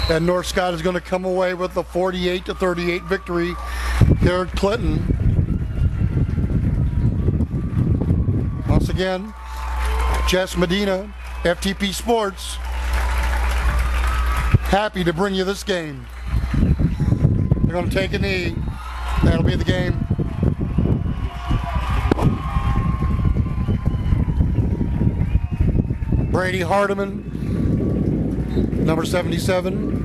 S1: And North Scott is going to come away with a 48-38 victory here at Clinton. Once again, Jess Medina, FTP Sports, happy to bring you this game. They're going to take a knee. That'll be the game. Brady Hardiman, number 77.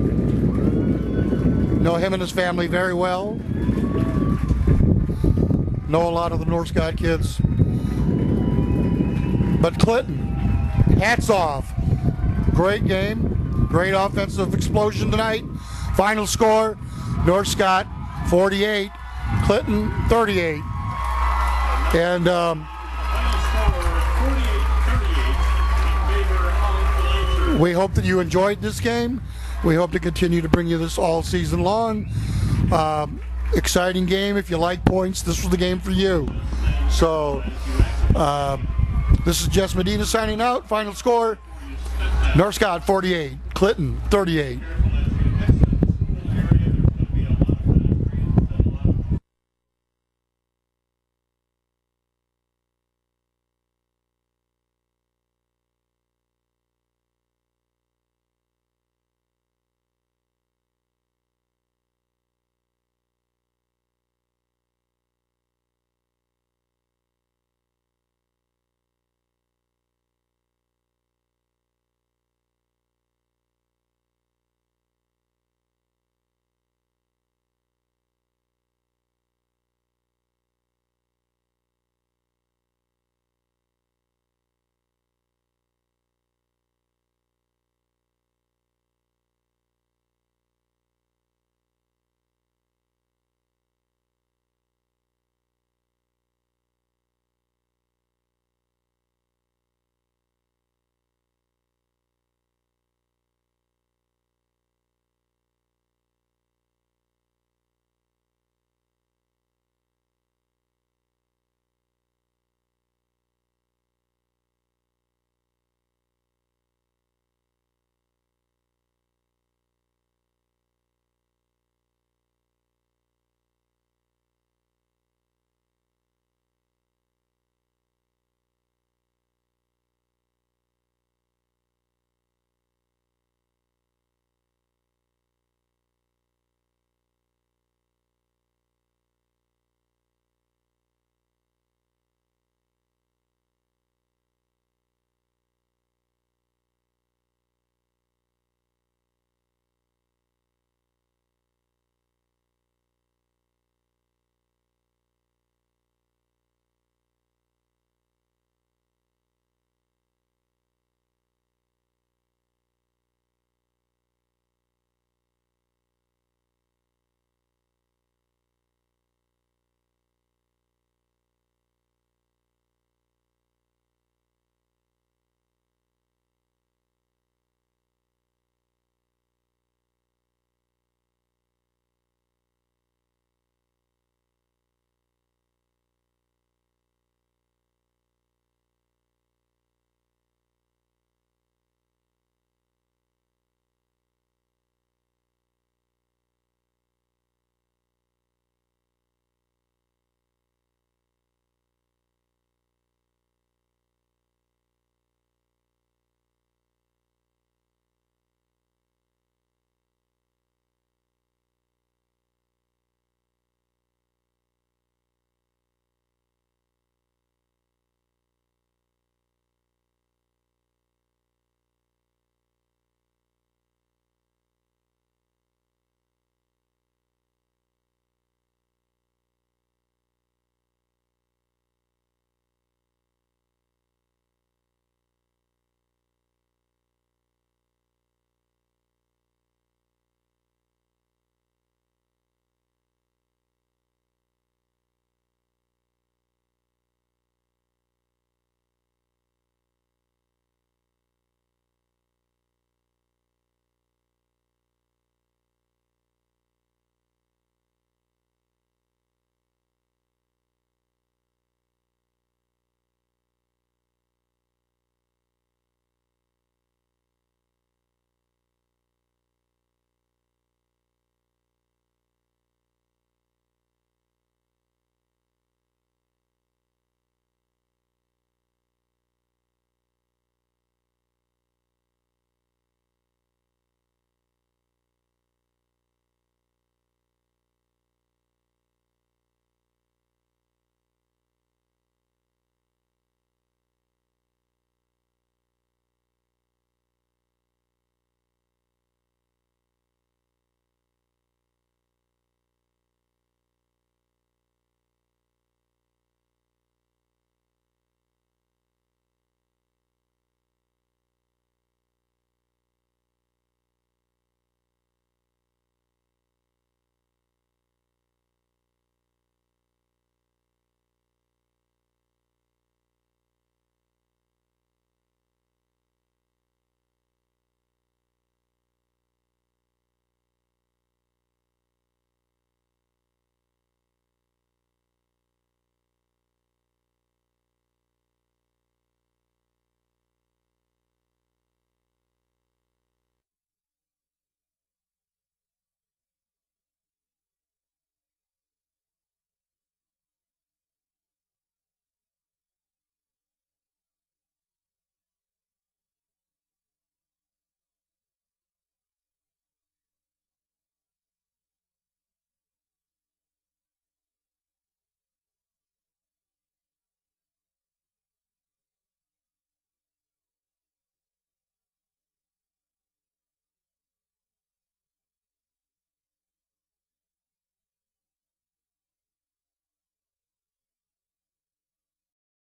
S1: Know him and his family very well. Know a lot of the North Scott kids. But Clinton, hats off. Great game. Great offensive explosion tonight. Final score, North Scott 48, Clinton 38. And we hope that you enjoyed this game. We hope to continue to bring you this all season long. Exciting game. If you like points, this was the game for you. So this is Jess Medina signing out. Final score, North Scott 48, Clinton 38.